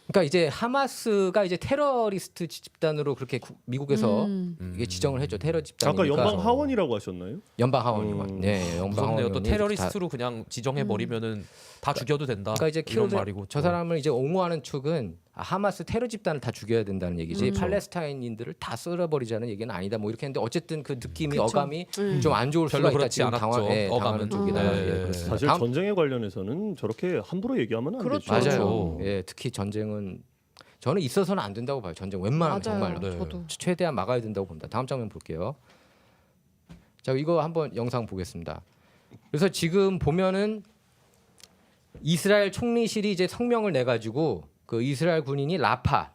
그러니까 이제 하마스가 이제 테러리스트 집단으로 그렇게 미국에서 이게 지정을 했죠. 테러 집단이니까. 아까 연방 하원이라고 하셨나요? 연방 하원이요. 네, 연방 하원. 무섭네요. 또 테러리스트로 그냥 지정해 버리면은 다 죽여도 된다. 그러니까 이제 이런 키로드 말이고 저 또. 사람을 이제 옹호하는 축은 하마스 테러 집단을 다 죽여야 된다는 얘기지 팔레스타인인들을 다 쓸어버리자는 얘기는 아니다. 뭐 이렇게 했는데 어쨌든 그 느낌이 그쵸. 어감이 좀 안 좋을 별로 수가 있다. 그렇지 지금 않았죠. 당하는 어감은. 쪽이다. 네. 예, 그렇습니다. 사실 다음- 전쟁에 관련해서는 저렇게 함부로 얘기하면 안 그렇죠. 되죠. 맞아요. 예, 특히 전쟁은 저는 있어서는 안 된다고 봐요. 전쟁 웬만하면 맞아요. 정말로. 네. 저도. 최대한 막아야 된다고 봅니다. 다음 장면 볼게요. 자, 이거 한번 영상 보겠습니다. 그래서 지금 보면은 이스라엘 총리실이 이제 성명을 내 가지고 그 이스라엘 군인이 라파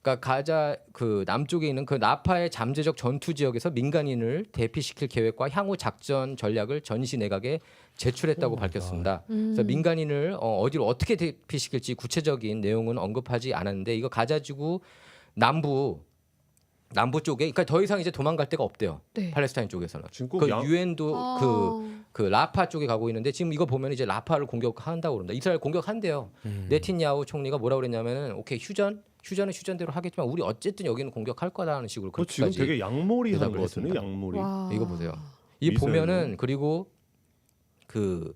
그러니까 가자 그 남쪽에 있는 그 라파의 잠재적 전투 지역에서 민간인을 대피시킬 계획과 향후 작전 전략을 전시 내각에 제출했다고 밝혔습니다. 그래서 민간인을 어디로 어떻게 대피시킬지 구체적인 내용은 언급하지 않았는데 이거 가자지구 남부 쪽에 그러니까 더 이상 이제 도망갈 데가 없대요. 네. 팔레스타인 쪽에서는. 지금 꼭 그 양- 유엔도 아. 그 라파 쪽에 가고 있는데 지금 이거 보면 이제 라파를 공격한다고 그럽니다. 이스라엘 공격한대요. 네틴야후 총리가 뭐라 그랬냐면은 오케이 휴전은 휴전대로 하겠지만 우리 어쨌든 여기는 공격할 거다라는 식으로 그거 지금 그렇게까지 되게 양몰이한 대답을 것 같은데 했습니다. 양몰이. 와. 이거 보세요. 이 미사일은? 보면은 그리고 그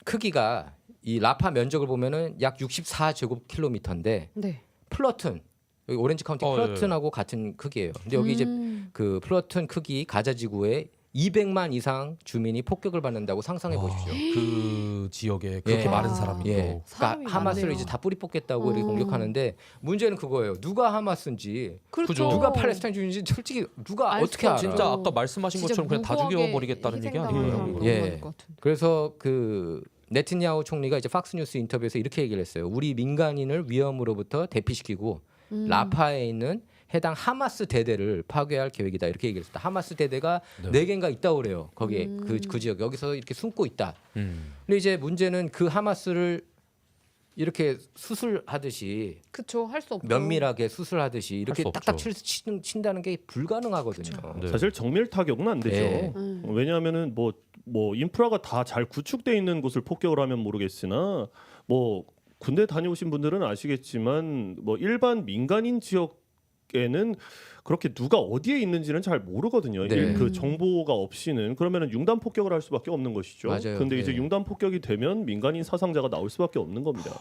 크기가 이 라파 면적을 보면은 약 64제곱킬로미터인데 네. 플러튼 여기 오렌지 카운티 플러튼하고 같은 크기예요. 근데 여기 이제 그 플러튼 크기 가자 지구에 200만 이상 주민이 폭격을 받는다고 상상해 보십시오. 그 지역에 그렇게 예. 많은 사람이 예. 또 사람이 그러니까 하마스를 많네요. 이제 다 뿌리 뽑겠다고 이렇게 공격하는데 문제는 그거예요. 누가 하마스인지 그렇죠. 누가 팔레스타인 주인지 솔직히 누가 알 어떻게 수가 알아? 없죠. 진짜 아까 말씀하신 진짜 것처럼 그냥 다 무고하게 죽여버리겠다는 얘기 희생당하는 아닌가요? 사람이 이거? 너무 예. 많을 것 같은데. 그래서 그 네틴야후 총리가 이제 팍스뉴스 인터뷰에서 이렇게 얘기를 했어요. 우리 민간인을 위험으로부터 대피시키고 라파에 있는 해당 하마스 대대를 파괴할 계획이다 이렇게 얘기했습니다. 하마스 대대가 네 개인가 있다고 그래요. 거기에 그 지역 여기서 이렇게 숨고 있다. 근데 이제 문제는 그 하마스를 이렇게 수술하듯이 그쵸, 할 수 없죠. 면밀하게 수술하듯이 이렇게 수 딱딱 없죠. 친다는 게 불가능하거든요. 네. 사실 정밀 타격은 안 되죠. 네. 왜냐하면은 뭐 인프라가 다 잘 구축돼 있는 곳을 폭격을 하면 모르겠으나 뭐 군대 다녀오신 분들은 아시겠지만 뭐 일반 민간인 지역에는 그렇게 누가 어디에 있는지는 잘 모르거든요. 네. 그 정보가 없이는 그러면은 융단 폭격을 할 수밖에 없는 것이죠. 맞아요. 근데 이제 네. 융단 폭격이 되면 민간인 사상자가 나올 수밖에 없는 겁니다.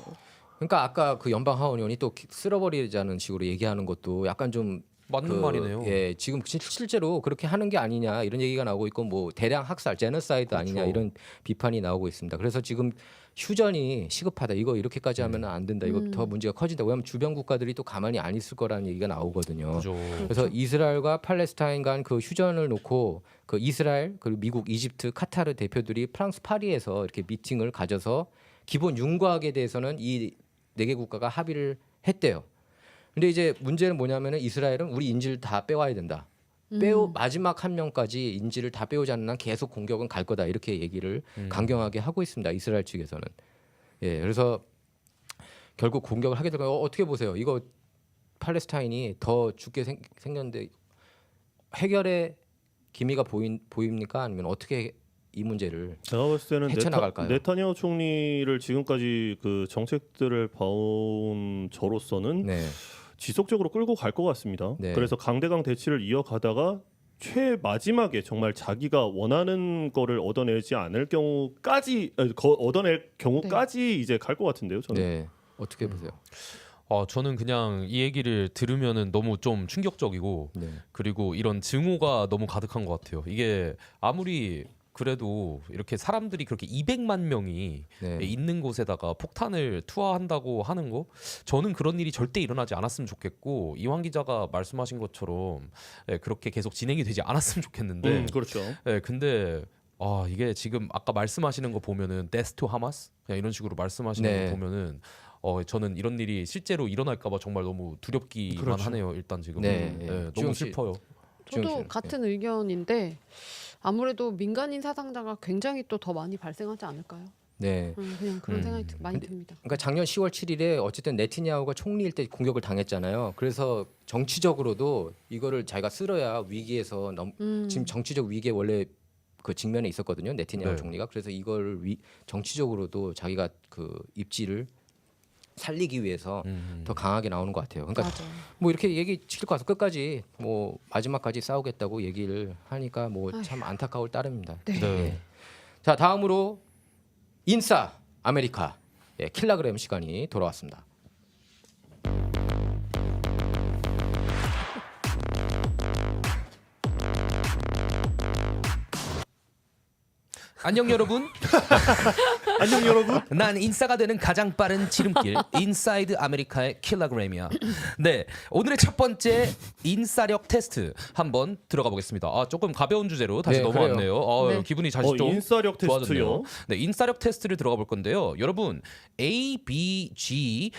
그러니까 아까 그 연방 하원의원이 또 쓸어버리자는 식으로 얘기하는 것도 약간 좀 맞는 말이네요. 예, 지금 실제로 그렇게 하는 게 아니냐 이런 얘기가 나오고 있고 뭐 대량 학살, 제너사이드 아니냐 그렇죠. 이런 비판이 나오고 있습니다. 그래서 지금 휴전이 시급하다. 이거 이렇게까지 하면 안 된다. 이거 더 문제가 커진다. 왜냐하면 주변 국가들이 또 가만히 안 있을 거라는 얘기가 나오거든요. 그죠. 그래서 이스라엘과 팔레스타인 간 그 휴전을 놓고 그 이스라엘 그리고 미국, 이집트, 카타르 대표들이 프랑스 파리에서 이렇게 미팅을 가져서 기본 윤곽에 대해서는 이 네 개 국가가 합의를 했대요. 근데 이제 문제는 뭐냐면은 이스라엘은 우리 인질 다 빼와야 된다. 마지막 한 명까지 인질을 다 빼오지 않는 한 계속 공격은 갈 거다. 이렇게 얘기를 강경하게 하고 있습니다. 이스라엘 측에서는. 예, 그래서 결국 공격을 하게 될 거예요. 어떻게 보세요? 이거 팔레스타인이 더 죽게 생겼는데 해결의 기미가 보입니까? 아니면 어떻게 이 문제를 제가 봤을 때는 헤쳐나갈까요? 네타냐후 총리를 지금까지 그 정책들을 봐온 저로서는 네. 지속적으로 끌고 갈 것 같습니다. 네. 그래서 강대강 대치를 이어가다가 최마지막에 정말 자기가 원하는 거를 얻어내지 않을 경우까지 얻어낼 경우까지 이제 갈 것 같은데요. 저는. 네. 어떻게 보세요? 저는 그냥 이 얘기를 들으면은 너무 좀 충격적이고 네. 그리고 이런 증오가 너무 가득한 것 같아요. 이게 아무리 그래도 이렇게 사람들이 그렇게 200만 명이 네. 있는 곳에다가 폭탄을 투하한다고 하는 거, 저는 그런 일이 절대 일어나지 않았으면 좋겠고 이완 기자가 말씀하신 것처럼 그렇게 계속 진행이 되지 않았으면 좋겠는데, 그렇죠. 근데 이게 지금 아까 말씀하시는 거 보면은 death to Hamas 그냥 이런 식으로 말씀하시는 네. 거 보면은 저는 이런 일이 실제로 일어날까봐 정말 너무 두렵기만 그렇죠. 하네요. 일단 지금 네. 너무 주영 씨. 슬퍼요. 저도 주영 씨. 같은 의견인데 아무래도 민간인 사상자가 굉장히 또 더 많이 발생하지 않을까요? 네. 그냥 그런 생각이 많이 듭니다. 그러니까 작년 10월 7일에 어쨌든 네티냐후가 총리일 때 공격을 당했잖아요. 그래서 정치적으로도 이거를 자기가 쓸어야 위기에서 지금 정치적 위기에 원래 그 직면에 있었거든요. 네티냐후 네. 총리가. 그래서 이걸 정치적으로도 자기가 그 입지를 살리기 위해서 더 강하게 나오는 것 같아요. 그러니까 맞아요. 뭐 이렇게 얘기 칠 것 같아서 끝까지 뭐 마지막까지 싸우겠다고 얘기를 하니까 뭐 참 안타까울 따름입니다. 네. 네. 자, 다음으로 인싸 아메리카 킬라그램 시간이 돌아왔습니다. 안녕 여러분. 안녕 여러분. 난 인싸가 되는 가장 빠른 지름길 인사이드 아메리카의 킬로그램이야. 네, 오늘의 첫 번째 인싸력 테스트 한번 들어가 보겠습니다. 조금 가벼운 주제로 다시 네, 넘어왔네요. 네. 기분이 다시 좀 인싸력 좋아졌네요. 테스트요. 네, 인싸력 테스트를 들어가 볼 건데요. 여러분, ABG라는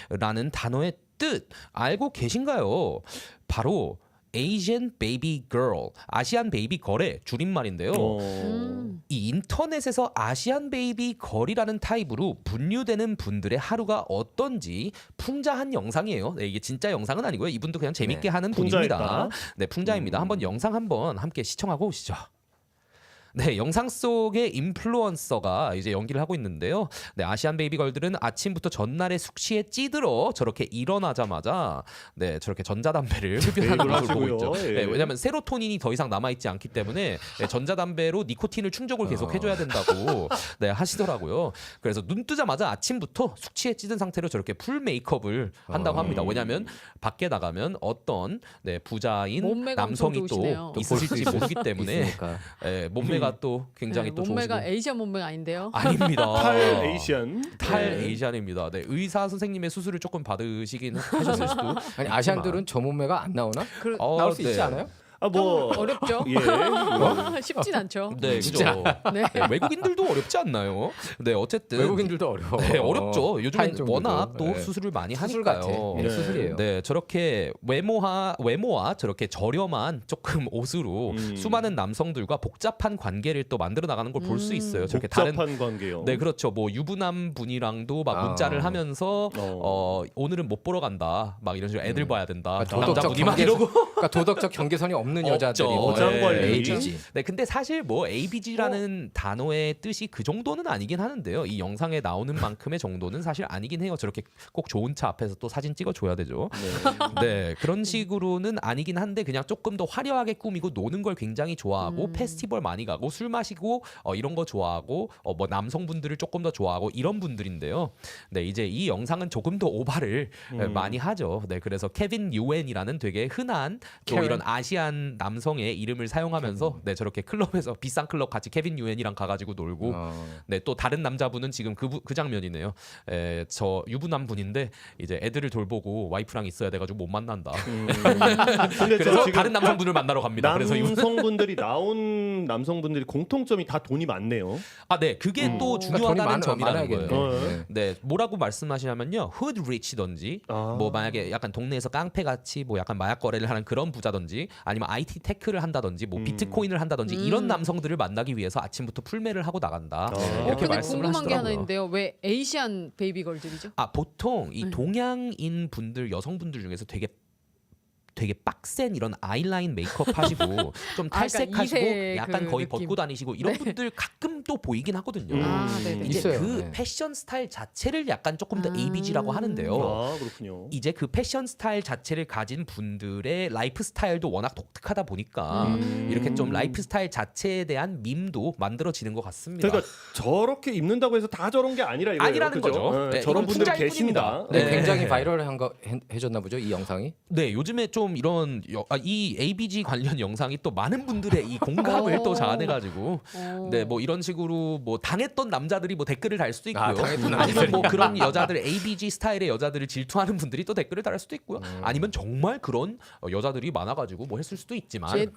단어의 뜻 알고 계신가요? 바로 Asian Baby Girl, 아시안 베이비 걸의 줄임말인데요. 이 인터넷에서 아시안 베이비 걸이라는 타입으로 분류되는 분들의 하루가 어떤지 풍자한 영상이에요. 네, 이게 진짜 영상은 아니고요. 이분도 그냥 재밌게 하는 풍자했다. 분입니다. 네, 풍자입니다. 한번 영상 한번 함께 시청하고 오시죠. 네, 영상 속의 인플루언서가 이제 연기를 하고 있는데요. 네, 아시안 베이비 걸들은 아침부터 전날의 숙취에 찌들어 저렇게 일어나자마자 네, 저렇게 전자담배를 흡연하는 베이글 모습을 보고 있죠. 하시고요. 예. 네, 왜냐하면 세로토닌이 더 이상 남아 있지 않기 때문에 전자담배로 니코틴을 충족을 계속 해줘야 된다고 네, 하시더라고요. 그래서 눈 뜨자마자 아침부터 숙취에 찌든 상태로 저렇게 풀 메이크업을 한다고 합니다. 왜냐하면 밖에 나가면 어떤 네, 부자인 몸매가 남성이 엄청 좋으시네요. 또 있을지 모르기 때문에 있으니까. 몸매가 또 굉장히 네, 또 몸매가 좋으시고 에이시안 몸매가 아닌데요. 아닙니다. 탈 에이시안. 탈 에이시안입니다. 네, 의사 선생님의 수술을 조금 받으시긴 하셨을 수도. 아니 아시안들은 저 몸매가 안 나오나? 나올 수 네. 있지 않아요? 뭐 어렵죠? 예. 쉽진 않죠. 네, 그죠. 네. 네, 외국인들도 어렵지 않나요? 네, 어쨌든 외국인들도 어려워. 네, 어렵죠. 요즘엔 타인종들도. 워낙 또 네. 수술을 많이 수술 하니까요. 같아. 네. 수술이에요. 네, 저렇게 외모와 저렇게 저렴한 조금 옷으로 수많은 남성들과 복잡한 관계를 또 만들어 나가는 걸 볼 수 있어요. 저렇게 다른 복잡한 관계요. 네, 그렇죠. 뭐 유부남 분이랑도 막 문자를 하면서 오늘은 못 보러 간다. 막 이런 식으로 애들 봐야 된다. 도덕적 남자분이 막 경계선. 이러고 그러니까 도덕적 경계선이 없는 여자들이 없죠. 뭐 어장관리. ABG. 네, 근데 사실 뭐 ABG라는 단어의 뜻이 그 정도는 아니긴 하는데요. 이 영상에 나오는 만큼의 정도는 사실 아니긴 해요. 저렇게 꼭 좋은 차 앞에서 또 사진 찍어줘야 되죠. 네, 그런 식으로는 아니긴 한데 그냥 조금 더 화려하게 꾸미고 노는 걸 굉장히 좋아하고 페스티벌 많이 가고 술 마시고 이런 거 좋아하고 뭐 남성분들을 조금 더 좋아하고 이런 분들인데요. 네, 이제 이 영상은 조금 더 오바를 많이 하죠. 네, 그래서 케빈 유엔이라는 되게 흔한 또 케빈. 이런 아시안 남성의 이름을 사용하면서 네, 저렇게 클럽에서 비싼 클럽 같이 케빈 유엔이랑 가가지고 놀고 네, 또 다른 남자분은 지금 그 장면이네요. 저 유부남 분인데 이제 애들을 돌보고 와이프랑 있어야 돼가지고 못 만난다. 근데 그래서 저 지금 다른 남성분을 만나러 갑니다. 그래서 남성분들이 나온 남성분들이 공통점이 다 돈이 많네요. 네, 그게 또 돈이 중요하다는 점이라는 많아야겠네. 거예요. 네. 네, 뭐라고 말씀하시냐면요, hood rich던지, 뭐 만약에 약간 동네에서 깡패 같이 뭐 약간 마약 거래를 하는 그런 부자던지, 아니면 IT 테크를 한다던지, 뭐 비트코인을 한다던지 이런 남성들을 만나기 위해서 아침부터 풀매를 하고 나간다. 이렇게 근데 말씀을 궁금한 게 하나 하시더라고요. 있는데요. 왜 에이시안 베이비걸들이죠? 보통 이 동양인 분들, 여성분들 중에서 되게 빡센 이런 아이라인 메이크업 하시고 좀 그러니까 탈색하시고 이세 약간 그 거의 느낌. 벗고 다니시고 이런 분들 가끔 또 보이긴 하거든요. 네네. 이제 있어요. 그 네. 패션 스타일 자체를 약간 조금 더 ABG라고 하는데요. 아 그렇군요. 이제 그 패션 스타일 자체를 가진 분들의 라이프 스타일도 워낙 독특하다 보니까 이렇게 좀 라이프 스타일 자체에 대한 밈도 만들어지는 것 같습니다. 그러니까 저렇게 입는다고 해서 다 저런 게 아니라 이거예요. 아니라는 그죠? 거죠. 네, 저런 이건 분들이 풍자일 계신다. 뿐입니다. 네, 굉장히 바이럴한 거 해줬나 보죠, 이 영상이. 네, 요즘에 좀 이런 이 ABG 관련 영상이 또 많은 분들의 이 공감을 또 자아내가지고 네, 뭐 이런 식으로 뭐 당했던 남자들이 뭐 댓글을 달 수도 있고요. 당했던 아니면 뭐 그런 여자들 ABG 스타일의 여자들을 질투하는 분들이 또 댓글을 달을 수도 있고요. 아니면 정말 그런 여자들이 많아가지고 뭐 했을 수도 있지만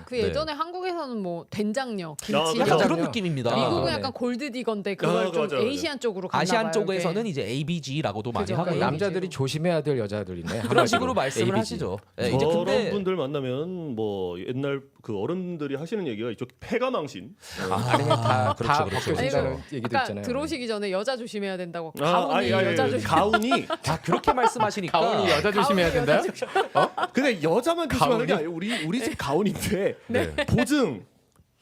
그 예전에 한국에서는 뭐 된장녀, 김치 그죠. 약간 된장녀. 그런 느낌입니다. 미국은 네. 약간 골드디건데 그걸 좀 맞아, 맞아. 에이시안 쪽으로 갔나 아시안 봐요, 쪽에서는 그게. 이제 ABG라고도 많이 그죠, 하고요. 그러니까 남자들이 조심해야 될 여자들이네. 그런 한마디로. 식으로 말씀을 ABG. 하시죠. 네, 이제 저런 근데 분들 만나면 뭐 옛날 그 어른들이 하시는 얘기가 이쪽 폐가망신. 아니면 다 그렇죠, 그렇죠. 벗겨진다는 아이고, 얘기도 아까 있잖아요. 들어오시기 전에 여자 조심해야 된다고 아, 가훈이 여자 조심. 가훈이. 그렇게 말씀하시니까 가훈이 여자 조심해야 가훈이 된다. 여자 근데 여자만 조심하는 게 가훈이? 아니에요. 우리 집 가훈인데 네. 보증.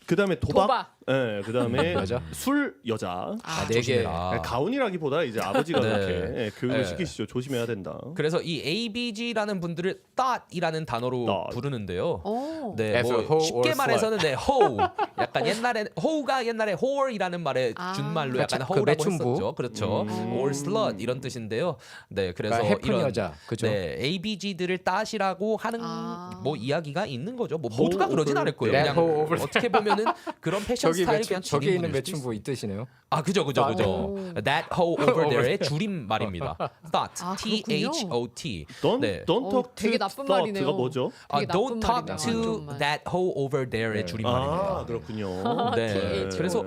그다음에 도박. 도박. 예, 그다음에 여자? 술 여자. 네 개. 조심해라. 가훈이라기보다 이제 아버지가 네. 그렇게 교육을 네. 시키시죠. 조심해야 된다. 그래서 이 ABG라는 분들을 thought이라는 단어로 thought. 부르는데요. 오. 네, As a 뭐 hoe 쉽게 or 말해서는 네, hoe. 약간 옛날에 hoe가 옛날에 whore이라는 말에 아. 준말로 약간 그 hoe라고 매춘부. 했었죠. 그렇죠. or slut 이런 뜻인데요. 네, 그래서 그러니까 해픈 이런 여자, 그죠? 네, ABG들을 따시라고 하는 아. 뭐 이야기가 있는 거죠. 뭐 모두가 그러진 않을 거예요. That 그냥 hoe over- 어떻게 보면은 그런 패션 저기 스타일 그냥 저기에 있는 지닌 분일 수도 매춘부 이 뜻이네요. 그죠. 오. That hoe over there의 줄임 말입니다. Thought, 아, T-H-O-T. Don't 네. don't talk 되게 to 나쁜 thought가 말이네요. 뭐죠? 되게 나쁜 Don't talk 말이다. to 안 좋은 말. that hoe over there의 줄임말입니다. 아, 그렇군요. 네. TH. 그래서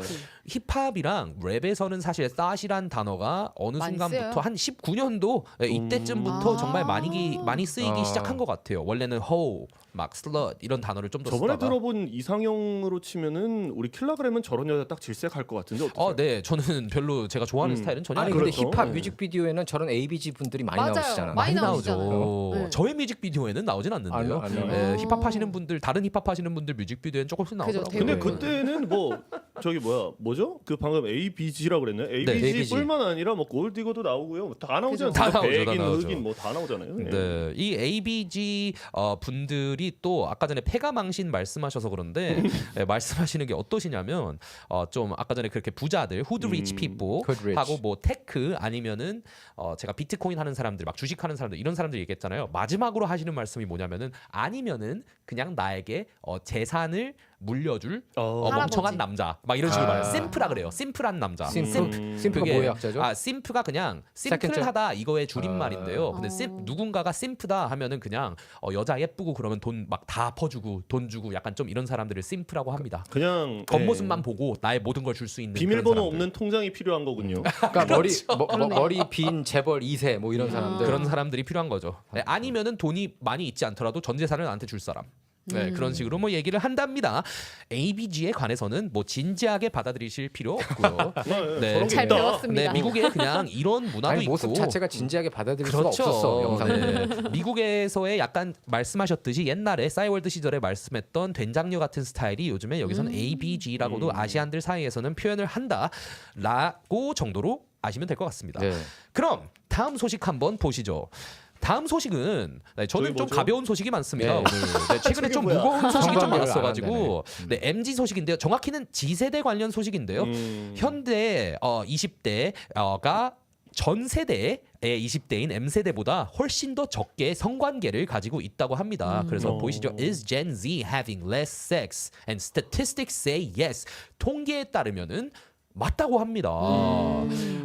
힙합이랑 랩에서는 사실 thought이란 단어가 어느 많이 순간부터 쓰여요. 한 19년도 이때쯤부터 아. 정말 많이 쓰이기 아. 시작한 것 같아요. 원래는 hoe, 막 slut 이런 단어를 좀 더 저번에 쓰다가 들어본 이상형으로 치면은 우리 킬라그램은 저런 여자 딱 질색할 것 같은데 어떠세요? 네, 저는 별로 제가 좋아하는 스타일은 전혀 아니 아니고 근데 그렇죠. 힙합 네. 뮤직비디오에는 저런 ABG 분들이 많이 맞아요. 나오시잖아요. 많이 나오죠. 나오시잖아요. 네. 저의 뮤직비디오에는 나오진 않는데요. 안 나와요? 네, 힙합 하시는 분들, 다른 힙합 하시는 분들 뮤직비디오에는 조금씩 그죠, 나오더라고요. 근데 대부분. 그때는 뭐 저기 뭐죠? 그 방금 ABG라고 그랬나요? ABG. ABG뿐만 아니라 뭐 골디거도 나오고요. 다 나오잖아요. 다 나오죠, 다 백인, 나오죠. 흑인 뭐 다 나오잖아요. 예. 네, 이 ABG 분들이 또 아까 전에 폐가망신 말씀하셔서 그런데 말씀하시는 게 어떠시냐면 좀 아까 전에 그렇게 부자들, hood rich people Hood rich. 하고 뭐 테크 아니면은 제가 비트코인 하는 사람들, 막 주식하는 사람들 이런 사람들 얘기했잖아요. 마지막으로 하시는 말씀이 뭐냐면은 아니면은 그냥 나에게 재산을 물려줄 할아버지. 멍청한 남자 막 이런 식으로 아. 말해요. 심프라 그래요. 심플한 남자. 심프가 그게- 뭐의 약자죠? 심프가 그냥 세컨드? 심플하다 이거의 줄임말인데요. 근데 어. 누군가가 심프다 하면은 그냥 여자 예쁘고 그러면 돈 막 다 퍼주고 돈 주고 약간 좀 이런 사람들을 심프라고 합니다. 그냥 겉모습만 보고 나의 모든 걸 줄 수 있는 그런 비밀번호 사람들. 없는 통장이 필요한 거군요. 그러니까 머리 빈 재벌 2세 뭐 이런 사람들. 그런 사람들이 필요한 거죠. 네, 아니면은 돈이 많이 있지 않더라도 전 재산을 나한테 줄 사람. 네, 그런 식으로 뭐 얘기를 한답니다. ABG에 관해서는 뭐 진지하게 받아들이실 필요 없고요. 네. 저런 게 잘 있다. 배웠습니다. 네, 미국에 그냥 이런 문화도 아니 있고 모습 자체가 진지하게 받아들일 수가 그렇죠. 없었어 영상. 네. 미국에서의 약간 말씀하셨듯이 옛날에 싸이월드 시절에 말씀했던 된장녀 같은 스타일이 요즘에 여기서는 ABG라고도 아시안들 사이에서는 표현을 한다라고 정도로 아시면 될 것 같습니다. 네. 그럼 다음 소식 한번 보시죠. 다음 소식은 네, 저는 저희 좀 뭐죠? 가벼운 소식이 많습니다. 네. 오늘 네, 최근에 저게 좀 뭐야? 무거운 소식이 좀 성관계를 많았어가지고 네, MZ 소식인데요. 정확히는 G세대 관련 소식인데요. 현대 20대가 전 세대의 20대인 M세대보다 훨씬 더 적게 성관계를 가지고 있다고 합니다. 그래서 보이시죠? Is Gen Z having less sex? And statistics say yes. 통계에 따르면은 맞다고 합니다.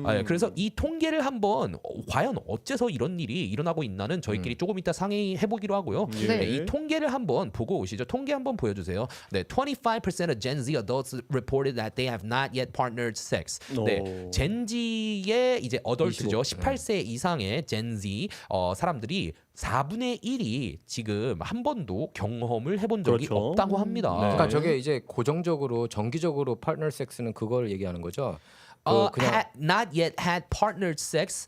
예, 그래서 이 통계를 한번 과연 어째서 이런 일이 일어나고 있나는 저희끼리 조금 이따 상의해 보기로 하고요. 네. 네, 이 통계를 한번 보고 오시죠. 통계 한번 보여주세요. 네, 25% of Gen Z adults reported that they have not yet partnered sex. 네, 오. Gen Z의 이제 어덜트죠. 18세 이상의 Gen Z 사람들이 4분의 1이 지금 한 번도 경험을 해본 적이 그렇죠. 없다고 합니다. 네. 그러니까 저게 이제 고정적으로 정기적으로 파트너 섹스는 그걸 얘기하는 거죠. 그냥 not yet had partnered sex.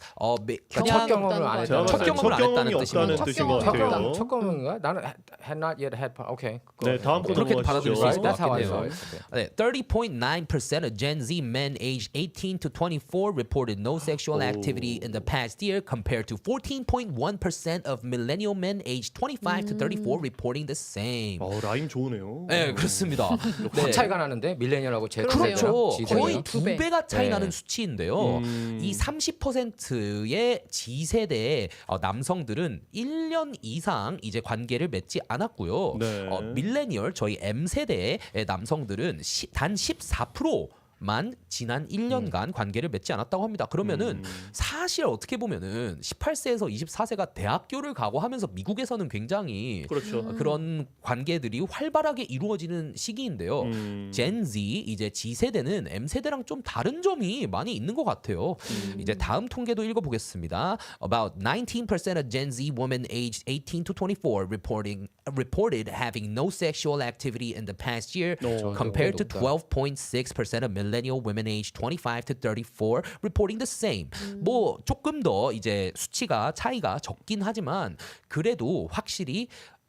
첫 그냥 경험을 안 제가 했다는 봤을 때 첫 경험을 안 했다는 없다는 뜻이죠. 뜻인 것 첫 같아요. 첫 경험인가? 나는 had not yet had 오케이. 네, 다음 거 그렇게 넘어가시죠. 받아들일 수 있을 것 That's how I 같긴 해요. saw it. 네, 30.9% of Gen Z men aged 18 to 24 reported no sexual activity in the past year, compared to 14.1% of millennial men aged 25 to 34 reporting the same. 라임 좋으네요. 네, 그렇습니다. 확 네. 차이가 나는데 밀레니얼하고 제 그러네요. 그렇죠. G세대랑 거의 G세대랑. 두 배가 차이 네. 나는 수치인데요. 이 30%의 G세대의 남성들은 1년 이상 이제 관계를 맺지 않았고요. 네. 밀레니얼 저희 M세대의 남성들은 단 14%만 지난 1년간 관계를 맺지 않았다고 합니다. 그러면은 사실 어떻게 보면은 18세에서 24세가 대학교를 가고 하면서 미국에서는 굉장히 그렇죠. 그런 관계들이 활발하게 이루어지는 시기인데요. Gen Z 이제 G 세대는 M 세대랑 좀 다른 점이 많이 있는 것 같아요. 이제 다음 통계도 읽어보겠습니다. About 19% of Gen Z women aged 18 to 24 reported having no sexual activity in the past year, compared to 12.6% of millennial women aged 25 to 34 reporting the same. 뭐 조금 더 이제 수치가 차이가 적긴 하지만 그래도 확실히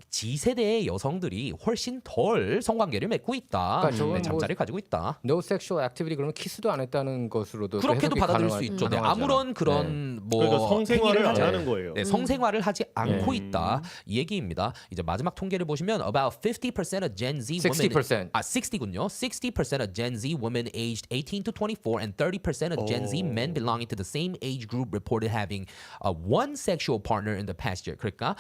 G세대의 여성들이 훨씬 덜 성관계를 맺고 있다. 그러니까 저건 잠자리를 가지고 있다. No sexual activity 그러면 키스도 안 했다는 것으로도 또 그렇게도 해석이 받아들일 가능하- 수 있죠. 네, 가능하잖아. 아무런 그런 뭐 그러니까 성생활을 행위를 안 하지 하는 거예요. 네, 성생활을 하지 않고 네. 있다 이 얘기입니다. 이제 마지막 통계를 보시면 about 50% of Gen Z 60%. 60군요. 60% of Gen Z women aged 18 to 24 and 30% of Gen Z men belonging to the same age group reported having one sexual partner in the past year. 그러니까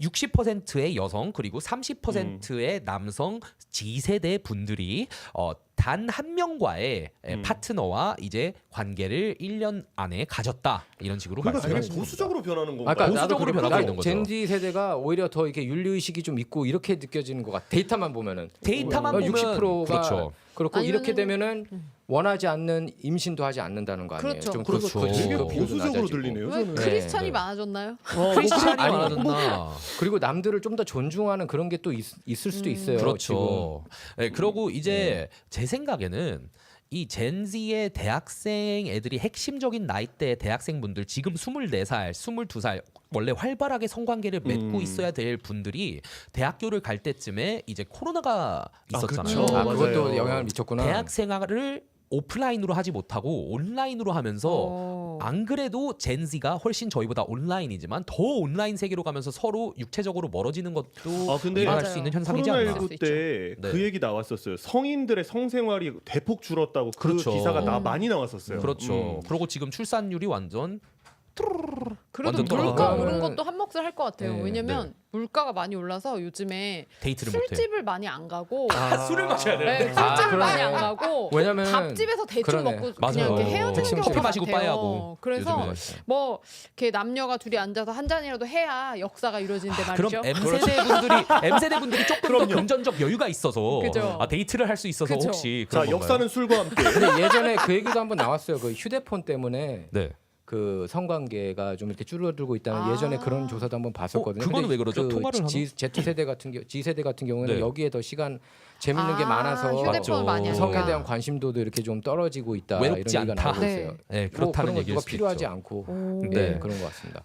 60%의 여성 그리고 30%의 남성 G세대 분들이 단 한 명과의 파트너와 이제 관계를 1년 안에 가졌다 이런 식으로 그러니까 되게 말씀하시는 보수적으로 변하는 건가요? 아까 나도 보수적으로 그렇게 변하고 있는 거죠. 젠지 세대가 오히려 더 이렇게 윤리 의식이 좀 있고 이렇게 느껴지는 것 같아. 데이터만 보면은. 데이터만 보면 60%가 그렇죠. 그렇고 아니면은- 이렇게 되면은 원하지 않는 임신도 하지 않는다는 거 아니에요. 그렇죠. 좀 그렇죠. 그 되게 지수도 보수적으로 낮아지고. 들리네요. 왜 저는. 크리스찬이 네. 많아졌나요? 크리스찬이 아니, 많아졌나? 그리고 남들을 좀 더 존중하는 그런 게 또 있을 수도 있어요. 그렇죠. 네, 그러고 이제 제 생각에는 이 젠지의 대학생 애들이 핵심적인 나이대 대학생분들 지금 24살, 22살 원래 활발하게 성관계를 맺고 있어야 될 분들이 대학교를 갈 때쯤에 이제 코로나가 있었잖아요. 그쵸. 아, 그것도 맞아요. 영향을 미쳤구나. 대학 생활을 오프라인으로 하지 못하고 온라인으로 하면서 안 그래도 젠지가 훨씬 저희보다 온라인이지만 더 온라인 세계로 가면서 서로 육체적으로 멀어지는 것도 근데 일어날 맞아요. 수 있는 현상이지 않나. 코로나19 때 네. 그 얘기 나왔었어요. 성인들의 성생활이 대폭 줄었다고 그 그렇죠. 기사가 많이 나왔었어요. 그렇죠. 그리고 지금 출산율이 완전 그래도 완전 물가 떨어져요. 오른 것도 한 몫을 할 것 같아요. 네, 왜냐면 물가가 많이 올라서 요즘에 데이트를 못해. 술집을 많이 안 가고 술을 마셔야 네, 되는데. 술집을 그러네. 많이 안 가고 왜냐면 밥집에서 대충 그러네. 먹고 맞아요. 그냥 이렇게 헤어지는 핵심 경우가 커피 마시고 같아요. 빠이하고 그래서 요즘에. 뭐 이렇게 남녀가 둘이 앉아서 한 잔이라도 해야 역사가 이루어지는데 그럼 말이죠. M 세대 분들이 조금 더 금전적 여유가 있어서 그죠. 데이트를 할 수 있어서 그죠. 혹시 자, 그런 건가요? 역사는 술과 함께. 근데 예전에 그 얘기도 한번 나왔어요. 그 휴대폰 때문에 네. 그 성관계가 좀 이렇게 줄어들고 있다는 예전에 그런 조사도 한번 봤었거든요. 그거는 근데 왜 그러죠? 통화를 하나? Z세대 같은 경우는 네. 여기에 더 시간 재밌는 게 많아서 휴대폰 맞죠. 많이 하니까. 성에 대한 관심도도 이렇게 좀 떨어지고 있다. 외롭지 이런 얘기가 않다. 나오고 네. 있어요. 네, 뭐 그렇다는 그런 거 얘기일 누가 수도 필요하지 있죠. 않고 오. 네. 그런 것 같습니다.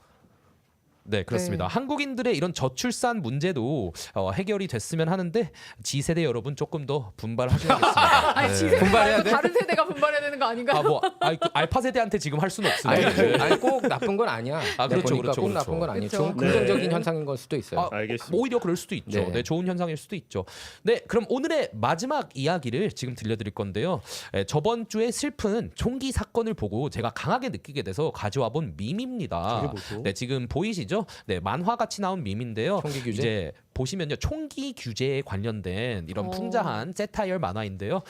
네, 그렇습니다. 네. 한국인들의 이런 저출산 문제도 해결이 됐으면 하는데 G세대 여러분 조금 더 분발하셔야겠습니다. 아니 네. 지세대 분발해야 말고 돼? 다른 세대가 분발해야 되는 거 아닌가요? 그 알파 세대한테 지금 할 수는 없어요. 아니 꼭 나쁜 건 아니야. 아, 내가 그렇죠, 보니까 그렇죠, 꼭 그렇죠. 나쁜 건 아니에요. 그렇죠. 좀 긍정적인 네. 현상인 걸 수도 있어요. 알겠습니다. 오히려 그럴 수도 있죠. 네. 네, 좋은 현상일 수도 있죠. 네, 그럼 오늘의 마지막 이야기를 지금 들려드릴 건데요. 저번 주에 슬픈 총기 사건을 보고 제가 강하게 느끼게 돼서 가져와 본 밈입니다. 저게 뭐죠? 네, 지금 보이시죠? 네, 만화 같이 나온 밈인데요. 총기 규제? 이제 보시면요, 총기 규제에 관련된 이런 오. 풍자한 세타이어 만화인데요.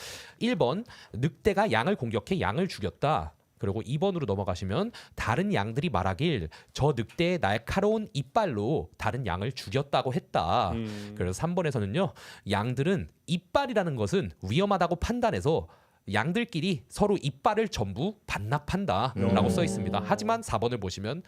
1번 늑대가 양을 공격해 양을 죽였다. 그리고 2번으로 넘어가시면 다른 양들이 말하길 저 늑대의 날카로운 이빨로 다른 양을 죽였다고 했다. 그래서 3번에서는요. 양들은 이빨이라는 것은 위험하다고 판단해서 양들끼리 서로 이빨을 전부 반납한다라고 써 있습니다. 하지만 4번을 보시면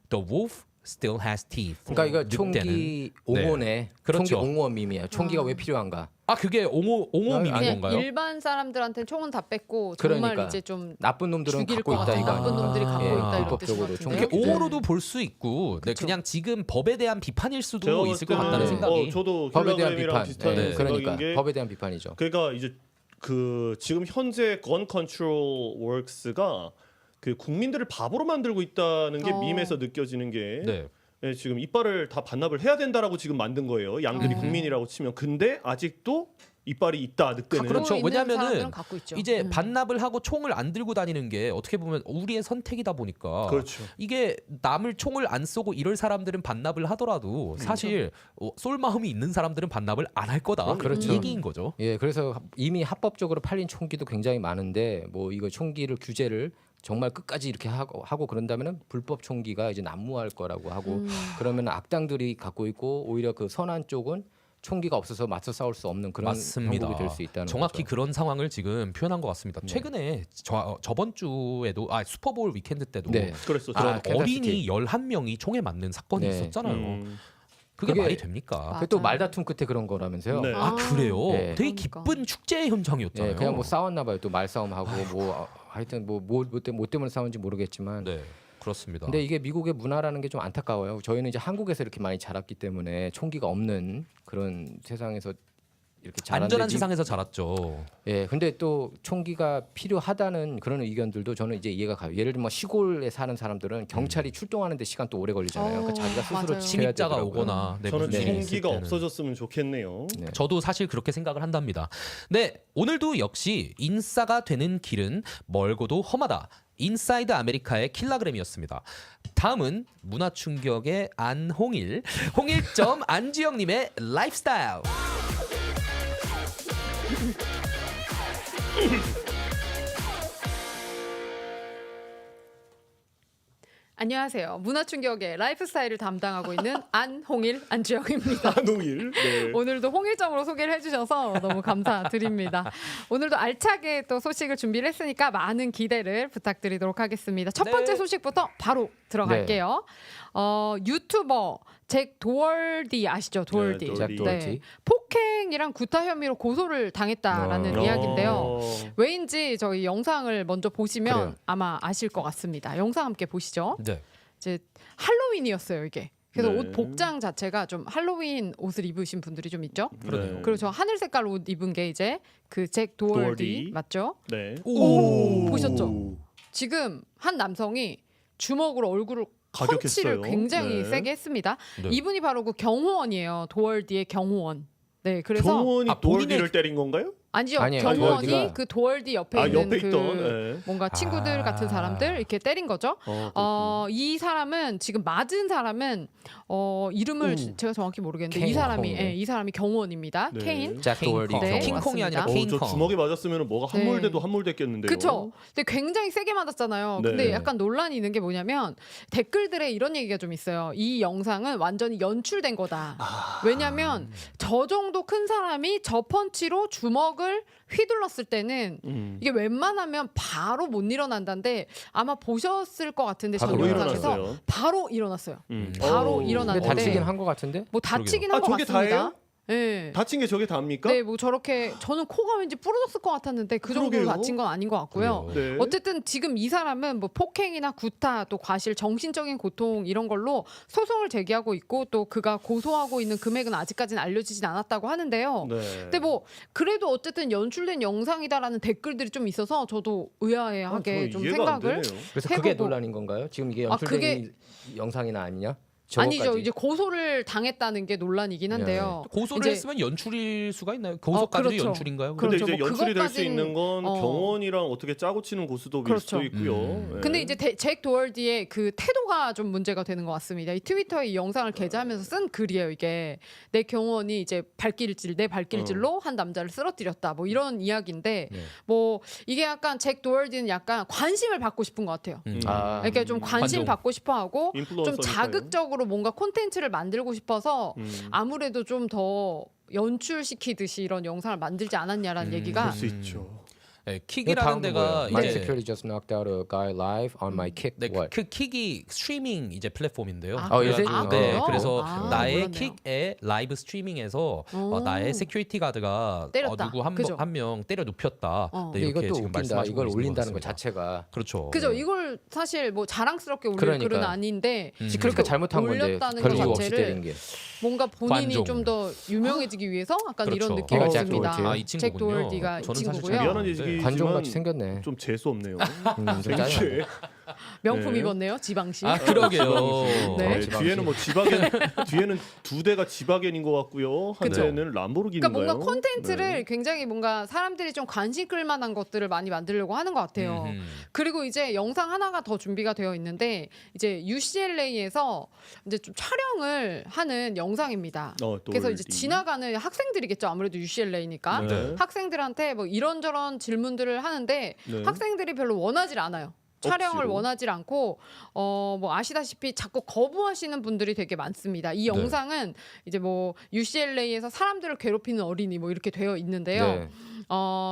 The wolf still has teeth. 그러니까 이거 늑대는- 총기 옹호네. 그렇죠. 총기 옹호 밈이에요. 총기가 왜 필요한가? 아 그게 옹호 밈인 그냥 건가요? 일반 사람들한테는 총은 다 뺐고 정말 그러니까. 이제 좀 나쁜 놈들은 죽일 갖고 것 있다 같은 이거. 나쁜 놈들이 갖고 예, 있다 이런 뜻인 불법적으로 것 총기 같은데요. 이게 규제. 옹호로도 볼 수 있고, 네, 그쵸. 그냥 지금 법에 대한 비판일 수도 제가 있을 것 봤을 같다는 때는 생각이. 저도 법에 대한 킬러그램이랑 비판. 비슷한 네. 생각인 그러니까 게 법에 대한 비판이죠. 그러니까 이제 그 지금 현재 건 컨트롤 워크스가 그 국민들을 바보로 만들고 있다는 게 어. 밈에서 느껴지는 게 네. 예, 지금 이빨을 다 반납을 해야 된다라고 지금 만든 거예요. 양들이 어. 국민이라고 치면 근데 아직도 이빨이 있다 늑대는. 갖고 그렇죠. 있는 왜냐면은 사람들은 갖고 있죠. 이제 반납을 하고 총을 안 들고 다니는 게 어떻게 보면 우리의 선택이다 보니까 그렇죠. 이게 남을 총을 안 쏘고 이럴 사람들은 반납을 하더라도 사실 쏠 마음이 있는 사람들은 반납을 안 할 거다. 그렇죠. 이 얘기인 거죠. 예, 그래서 이미 합법적으로 팔린 총기도 굉장히 많은데 뭐 이거 총기를 규제를 정말 끝까지 이렇게 하고 그런다면은 불법 총기가 이제 난무할 거라고 하고 그러면 악당들이 갖고 있고 오히려 그 선한 쪽은 총기가 없어서 맞서 싸울 수 없는 그런 맞습니다. 형국이 될 수 있다는 정확히 거죠. 그런 상황을 지금 표현한 것 같습니다. 최근에 저번 주에도 슈퍼볼 위켄드 때도 네. 그랬었죠. 아, 그런 캔자스 어린이 시티. 11명이 총에 맞는 사건이 네. 있었잖아요. 그게 그게- 말이 됩니까? 맞아요. 그게 또 말다툼 끝에 그런 거라면서요. 네. 아 그래요? 네. 되게 그러니까. 기쁜 축제 현장이었잖아요. 예, 그냥 뭐 싸웠나 봐요. 또 말싸움하고 뭐 하여튼 뭐 때문에 싸운지 모르겠지만. 네, 그렇습니다. 근데 이게 미국의 문화라는 게 좀 안타까워요. 저희는 이제 한국에서 이렇게 많이 자랐기 때문에 총기가 없는 그런 세상에서 이렇게 자랐는데 안전한 세상에서 자랐죠. 예, 근데 또 총기가 필요하다는 그런 의견들도 저는 이제 이해가 가요. 예를 들면 시골에 사는 사람들은 경찰이 출동하는데 시간 또 오래 걸리잖아요. 그러니까 자기가 스스로 맞아요. 지켜야 침입자가 되더라고요. 오거나 네, 저는 무슨 일이 있을 총기가 때는. 없어졌으면 좋겠네요. 네. 저도 사실 그렇게 생각을 한답니다. 네, 오늘도 역시 인싸가 되는 길은 멀고도 험하다. 인사이드 아메리카의 킬라그램이었습니다. 다음은 문화 충격의 안홍일, 홍일점 안주영님의 라이프스타일. 안녕하세요. 문화충격의 라이프 스타일을 담당하고 있는 안홍일 안주영입니다. 한홍일. 네. 오늘도 홍일점으로 소개를 해주셔서 너무 감사드립니다. 오늘도 알차게 또 소식을 준비를 했으니까 많은 기대를 부탁드리도록 하겠습니다. 첫 번째 네. 소식부터 바로 들어갈게요. 유튜버 잭 도얼디 아시죠? 도얼디. 네, 잭 도얼디. 도얼티. 폭행이랑 구타 혐의로 고소를 당했다라는 어. 이야기인데요. 왜인지 저희 영상을 먼저 보시면 그래요. 아마 아실 것 같습니다. 영상 함께 보시죠. 네. 이제 할로윈이었어요, 이게. 그래서 네. 옷 복장 자체가 좀 할로윈 옷을 입으신 분들이 좀 있죠. 그러네요. 그리고 저 하늘 색깔 옷 입은 게 이제 그 잭 도얼디 도얼디. 맞죠? 네. 오, 보셨죠? 지금 한 남성이 주먹으로 얼굴을 가격했어요. 펀치를 굉장히 네. 세게 했습니다. 네. 이분이 바로 그 경호원이에요. 도얼디의 경호원. 네, 그래서 경호원이 아, 본인의- 도얼디를 때린 건가요? 아니죠. 아니에요. 경호원이 도얼디가- 그 도얼디 옆에 아 있는 옆에 그 있던. 네. 뭔가 친구들 아. 같은 사람들 이렇게 때린 거죠. 이 사람은 지금 맞은 사람은 이름을 제가 정확히 모르겠는데 케인 이 사람이 콩. 이 사람이 경호원입니다. 네. 케인. 잭 도얼티. 네. 킹콩이 아니라 맞습니다. 저 킹콩. 주먹에 맞았으면 뭐가 네. 함몰돼도 함몰됐겠는데요. 그렇죠. 근데 굉장히 세게 맞았잖아요. 근데 네. 약간 논란이 있는 게 뭐냐면 댓글들에 이런 얘기가 좀 있어요. 이 영상은 완전히 연출된 거다. 왜냐하면 저 정도 큰 사람이 저 펀치로 주먹을 휘둘렀을 때는 이게 웬만하면 바로 못 일어난다는데 아마 보셨을 것 같은데 전 바로 영상에서 일어났어요. 바로 일어났어요. 바로 오. 근데 일어났는데 다치긴 한 것 같은데. 뭐 다치긴 한 것 저게 같습니다. 다예요? 네. 다친 게 저게 다입니까? 네, 뭐 저렇게 저는 코가 왠지 부러졌을 것 같았는데 그 정도로 그러게요. 다친 건 아닌 것 같고요. 네. 어쨌든 지금 이 사람은 뭐 폭행이나 구타 또 과실 정신적인 고통 이런 걸로 소송을 제기하고 있고 또 그가 고소하고 있는 금액은 아직까지는 알려지진 않았다고 하는데요. 네. 근데 뭐 그래도 어쨌든 연출된 영상이다라는 댓글들이 좀 있어서 저도 의아해하게 저는 좀 이해가 안 생각을 되네요. 그래서 그게 해보고. 논란인 건가요? 지금 이게 아, 연출된 영상이나 아니냐? 아니죠. 저거까지? 이제 고소를 당했다는 게 논란이긴 한데요. 고소를 이제 했으면 연출일 수가 있나요? 고소까지도 그렇죠. 연출인가요? 근데 그렇죠. 이제 뭐 연출이 될 수 그것까진- 있는 건 어. 경원이랑 어떻게 짜고 치는 고수도 일 그렇죠. 수도 있고요. 네. 근데 이제 잭 도얼디의 그 태도가 좀 문제가 되는 것 같습니다. 이 트위터에 이 영상을 게재하면서 쓴 글이에요. 이게 내 경호원이 이제 내 발길질로 한 남자를 쓰러뜨렸다. 뭐 이런 이야기인데 네. 뭐 이게 약간 잭 도얼디는 약간 관심을 받고 싶은 것 같아요. 아, 그러니까 좀 관심 관종. 받고 싶어하고 좀 인플루언서니까요. 자극적으로 뭔가 콘텐츠를 만들고 싶어서 음. 아무래도 좀 더 연출시키듯이 이런 영상을 만들지 않았냐라는 얘기가 그럴 수 있죠. 네, 이거 킥이라는 다음은 데가 뭐예요? My 이제 security just knocked out a guy live on my kick. 네, What? 그 킥이 스트리밍 이제 플랫폼인데요. 아, 요새 그래가지고 아, 네, 그래요? 그래서 아, 나의 몰랐네요. 킥에 라이브 스트리밍에서 나의 세큐리티 가드가 때렸다. 누구 그죠? 한 명 때려 눕혔다. 어. 네, 근데 이렇게 이것도 지금 웃긴다. 말씀하시고 이걸 계시는 올린다는 것 같습니다. 자체가. 그렇죠. 그죠? 네. 이걸 사실 뭐 자랑스럽게 올릴 그러니까. 글은 아닌데 그러니까 잘못한 건데 올렸다는 별 것 이유 없이 자체를 때린 게. 뭔가 본인이 관종. 좀 더 유명해지기 위해서 약간 그렇죠. 이런 느낌이 걔가 잭 있습니다. 도얼티예요? 아, 이 잭 친구군요. 도얼디가 이 저는 사실 친구고요. 잘 미안한 네. 얘기지만 관종 같이 생겼네. 좀 재수 없네요. 좀 짜증나. 이게 명품 네. 입었네요, 지방시. 아 그러게요. 네. 네, 뒤에는 뭐 지바겐 뒤에는 두 대가 지바겐인 것 같고요. 한 그죠. 대는 람보르기니인가요? 그러니까 뭔가 콘텐츠를 네. 굉장히 뭔가 사람들이 좀 관심 끌 만한 것들을 많이 만들려고 하는 것 같아요. 그리고 이제 영상 하나가 더 준비가 되어 있는데 이제 UCLA에서 이제 좀 촬영을 하는 영상입니다. 또 그래서 이제 올리. 지나가는 학생들이겠죠. 아무래도 UCLA니까 네. 학생들한테 뭐 이런저런 질문들을 하는데 네. 학생들이 별로 원하질 않아요. 촬영을 억지로. 원하질 않고 뭐 아시다시피 자꾸 거부하시는 분들이 되게 많습니다. 이 영상은 이제 뭐 UCLA에서 사람들을 괴롭히는 어린이 뭐 이렇게 되어 있는데요. 네.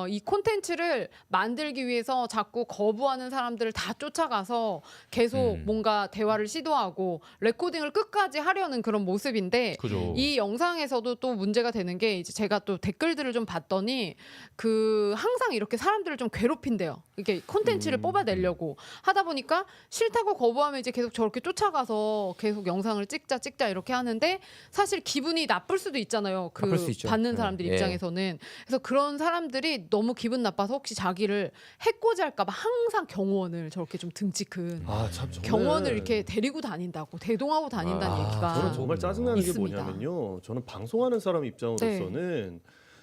이 콘텐츠를 만들기 위해서 자꾸 거부하는 사람들을 다 쫓아가서 계속 뭔가 대화를 시도하고 레코딩을 끝까지 하려는 그런 모습인데 그죠. 이 영상에서도 또 문제가 되는 게 이제 제가 또 댓글들을 좀 봤더니 그 항상 이렇게 사람들을 좀 괴롭힌대요. 이렇게 콘텐츠를 뽑아내려고 하다 보니까 싫다고 거부하면 이제 계속 저렇게 쫓아가서 계속 영상을 찍자 이렇게 하는데 사실 기분이 나쁠 수도 있잖아요. 그 나쁠 수 있죠. 받는 사람들 예. 입장에서는. 그래서 그런 사람들이 너무 기분 나빠서 혹시 자기를 해코지 할까봐 항상 경호원을 저렇게 좀 등치 큰 참 저는 경호원을 이렇게 데리고 다닌다고 대동하고 다닌다는 얘기가 저는 정말 짜증나는 게 있습니다. 뭐냐면요. 저는 방송하는 사람 입장으로서는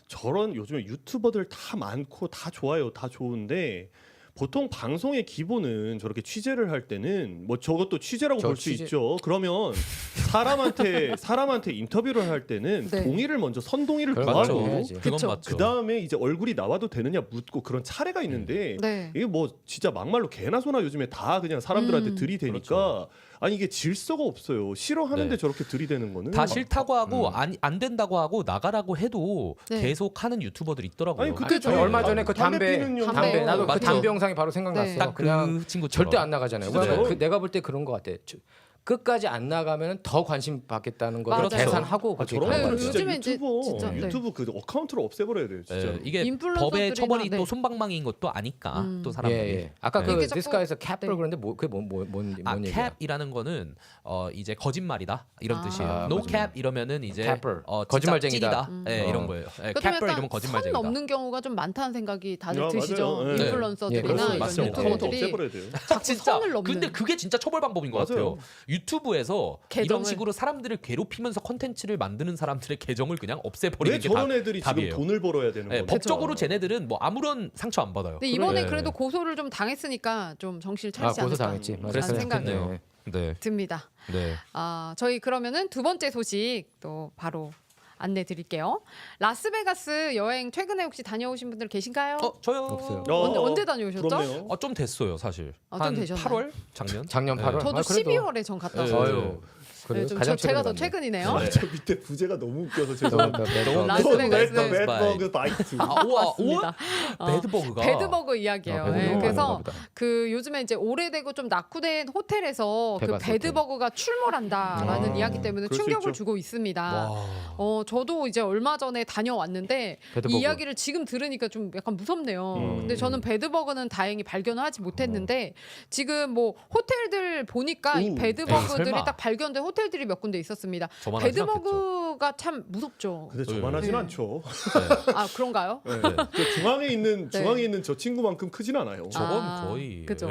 저런 요즘에 유튜버들 다 많고 다 좋아요, 다 좋은데 보통 방송의 기본은 저렇게 취재를 할 때는 뭐 저것도 취재라고 저 볼 수 취재- 있죠. 그러면 사람한테 인터뷰를 할 때는 네. 동의를 먼저 선동의를 그건 맞죠. 구하고 해야지. 그건 그쵸. 맞죠. 그 다음에 이제 얼굴이 나와도 되느냐 묻고 그런 차례가 있는데 네. 이게 뭐 진짜 막말로 개나 소나 요즘에 다 그냥 사람들한테 들이대니까 그렇죠. 아니 이게 질서가 없어요. 싫어하는데 네. 저렇게 들이대는 거는 다 싫다고 하고 안 된다고 하고 나가라고 해도 네. 계속 하는 유튜버들이 있더라고요. 아니 그때 저희 얼마 전에 그 담배 피는 영상. 담배. 나도 그 맞죠. 담배 영상이 바로 생각났어. 네. 딱 그냥 그 친구처럼 절대 안 나가잖아요. 진짜요? 왜냐면 내가 볼 때 그런 것 같아. 끝까지 안 나가면 더 관심 받겠다는 걸 맞아요. 계산하고 아 그렇게 저런 가는 거는 거죠. 진짜 요즘에 이제 유튜버 진짜, 네. 유튜브 그 어카운트를 없애버려야 돼요. 진짜. 네, 이게 인플루언서들이나, 법의 처벌이 네. 또 솜방망이인 것도 아니까 또 사람들이 예. 아까 네. 그 이게 자꾸- 디스카에서 캡을 네. 그런데 그게 뭔 얘기야? 캡이라는 거는 이제 거짓말이다 이런 아. 뜻이에요. 아, no 거짓말. cap 이러면은 이제 Capper. 진짜 거짓말쟁이다. 찐이다. 네, 이런 거예요. 네, 그러니까 좀 capper 약간 이러면 선 거짓말쟁이다. 넘는 경우가 좀 많다는 생각이 다들 아, 드시죠. 맞아요. 네. 예, 인플루언서들이나 그렇죠. 이런 맞습니다. 어카운트 유튜버들이 없애버려야 돼요. 자꾸 진짜. 선을 넘는. 근데 그게 진짜 처벌 방법인 것 맞아요. 같아요. 유튜브에서 이런 계정을. 식으로 사람들을 괴롭히면서 컨텐츠를 만드는 사람들의 계정을 그냥 왜 없애버리는 게 저런 애들이 답이에요. 지금 돈을 벌어야 되는 네, 거죠? 법적으로 쟤네들은 뭐 아무런 상처 안 받아요. 근데 이번에 네. 그래도 고소를 좀 당했으니까 좀 정신을 차리지 고소 않을까 당했지. 라는 그랬으면 생각이 좋겠네요. 네, 듭니다. 네. 저희 그러면은 두 번째 소식 또 바로 안내 드릴게요. 라스베가스 여행 최근에 혹시 다녀오신 분들 계신가요? 저요. 없어요. 언제 다녀오셨죠? 부럽네요. 좀 됐어요, 사실. 좀 한 되셨나요? 8월 작년. 작년 네. 8월. 저도 그래도 12월에 전 갔다 네. 왔어요. 아유. 그래요? 좀 가장 제가 더 최근에 최근이네요. 아, 저 밑에 부제가 너무 웃겨서 죄송합니다. 너무 라스베가스 배드버그 바이트. 아, 우와, 맞습니다. 배드버그가 배드버그 이야기예요. 배드버그. 예, 그래서 그런가 보다. 그 요즘에 이제 오래되고 좀 낙후된 호텔에서 그 베가스 배드버그가 출몰한다라는 아, 이야기 때문에 그럴 수 충격을 있죠. 주고 있습니다. 와. 저도 이제 얼마 전에 다녀왔는데 배드버그. 이 이야기를 지금 들으니까 좀 약간 무섭네요. 근데 저는 배드버그는 다행히 발견을 하지 못했는데 지금 뭐 호텔들 보니까 이 오. 배드버그들이 설마. 딱 발견된 호텔들이 몇 군데 있었습니다. 저만 하진 배드버그가 참 무섭죠. 근데 저만 하진 네. 않죠. 아 그런가요? 네. 저 중앙에 있는 네. 중앙에 있는 저 친구만큼 크진 않아요. 저건 아, 거의 그죠.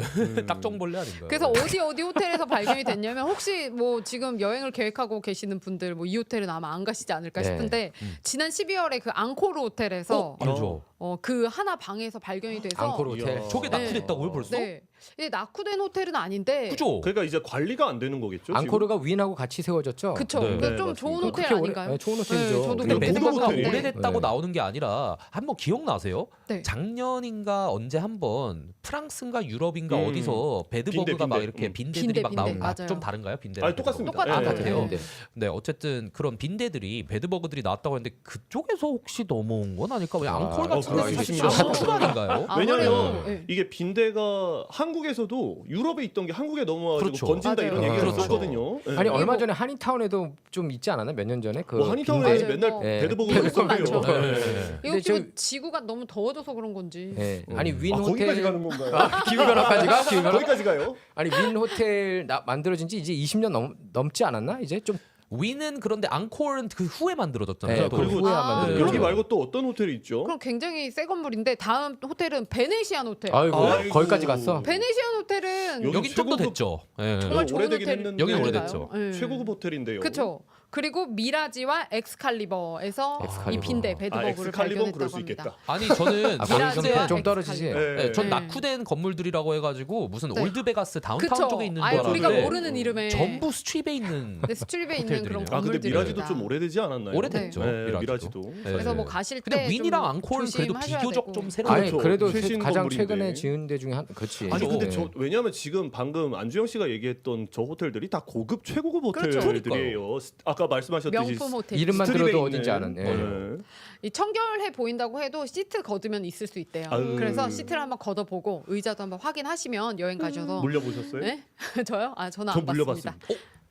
딱정벌레 아닌가요? 그래서 어디 호텔에서 발견이 됐냐면 혹시 뭐 지금 여행을 계획하고 계시는 분들 뭐 이 호텔은 아마 안 가시지 않을까 네. 싶은데 지난 12월에 그 앙코르 호텔에서 알죠. 그 하나 방에서 발견이 돼서 앙코르 호텔. 이야. 저게 네. 낙후됐다고요 벌써? 네. 이게 낙후된 호텔은 아닌데 그죠? 그러니까 이제 관리가 안 되는 거겠죠. 앙코르가 윈하고 같이 세워졌죠. 그쵸. 네. 그러니까 네, 좀 맞습니다. 좋은 그거 호텔 그렇게 오래- 아닌가요? 네, 좋은 호텔이죠. 네, 저도 근데 그렇게 고급 생각하는데 호텔이에요. 오래됐다고 네. 나오는 게 아니라 한번 기억나세요? 네. 작년인가 언제 한번 프랑스인가 유럽인가 어디서 배드버그가 빈대, 막 빈대. 이렇게 빈대들이 빈대, 막 빈대. 나오는 맞아요. 좀 다른가요? 빈대? 아니, 똑같습니다. 똑같아요. 예, 같아요. 네. 네, 어쨌든 그런 빈대들이 배드버그들이 나왔다고 했는데 그쪽에서 혹시 넘어온 건 아닐까? 왜 앙콜 같은 그럴 데는 수 사실 있습니다. 앙콜 아닌가요? 왜냐면 네. 이게 빈대가 한국에서도 유럽에 있던 게 한국에 넘어와가지고 그렇죠. 번진다 맞아요. 이런 얘기가 그렇죠. 있었거든요. 예. 아니 얼마 이거- 전에 한인타운에도 좀 있지 않았나? 몇 년 전에 그 뭐 한인타운에 맞아요. 맨날 뭐- 배드버그가 배드버그 있었대요. 많죠. 예. 이거 근데 혹시 뭐 저- 지구가 너무 더워져서 그런 건지. 예. 아니 윈 거기까지 호텔 가는 건가요? 기후 변화까지 가? 기후 변화? 거기까지 가요? 아니 윈 호텔 만들어진 지 이제 20년 넘지 않았나? 이제 좀 위는 그런데 앙콜은 그 후에 만들어졌잖아요. 네, 또. 그리고 후에 아. 만들어진 여기 거죠. 말고 또 어떤 호텔이 있죠? 그럼 굉장히 새 건물인데 다음 호텔은 베네시안 호텔. 아이고, 아이고. 거기까지 갔어. 베네시안 호텔은 여기 여긴 좀 더 최고급- 됐죠. 예. 정말 좋은 오래되긴 호텔 했는데 여긴 아닌가요? 오래됐죠. 네. 최고급 호텔인데요. 그렇죠. 그리고 미라지와 엑스칼리버에서 엑스칼리버. 이 빈대 아, 배드버그를 엑스칼리버는 그럴 발견했다고 수 합니다. 있겠다. 아니 저는 아, 거기 미라지와 좀 떨어지지. 엑스칼리버. 예. 네, 전 네. 낙후된 건물들이라고 해가지고 무슨 네. 올드베가스 다운타운 그쵸. 쪽에 있는 아예 줄 우리가 알았는데 모르는 이름에 전부 스트립에 있는 네, 스트립에 있는 그런 호텔들이네요. 아 근데 건물들입니다. 미라지도 좀 오래되지 않았나요? 오래됐죠. 네, 미라지도. 미라지도. 네. 그래서 뭐 가실 때 근데 윈이랑 좀 앙콜은 그래도 조심하셔야 비교적 되고. 좀 새로운 아니 그렇죠. 그래도 최신 가장 건물인데. 최근에 지은 데 중에 한 그렇지. 아니 근데 그죠. 저 왜냐하면 지금 방금 안주영 씨가 얘기했던 저 호텔들이 다 고급 최고급 그렇죠. 호텔들이에요. 아까 말씀하셨듯이 명품 호텔. 이름만 스트립에 들어도 있는- 어딘지 아는. 예. 네. 이 청결해 보인다고 해도 시트 걷으면 있을 수 있대요. 아유. 그래서 시트를 한번 걷어보고 의자도 한번 확인하시면 여행 가셔서 물려보셨어요? 네? 저요? 아 저는 전 안 봤습니다. 물려봤습니다.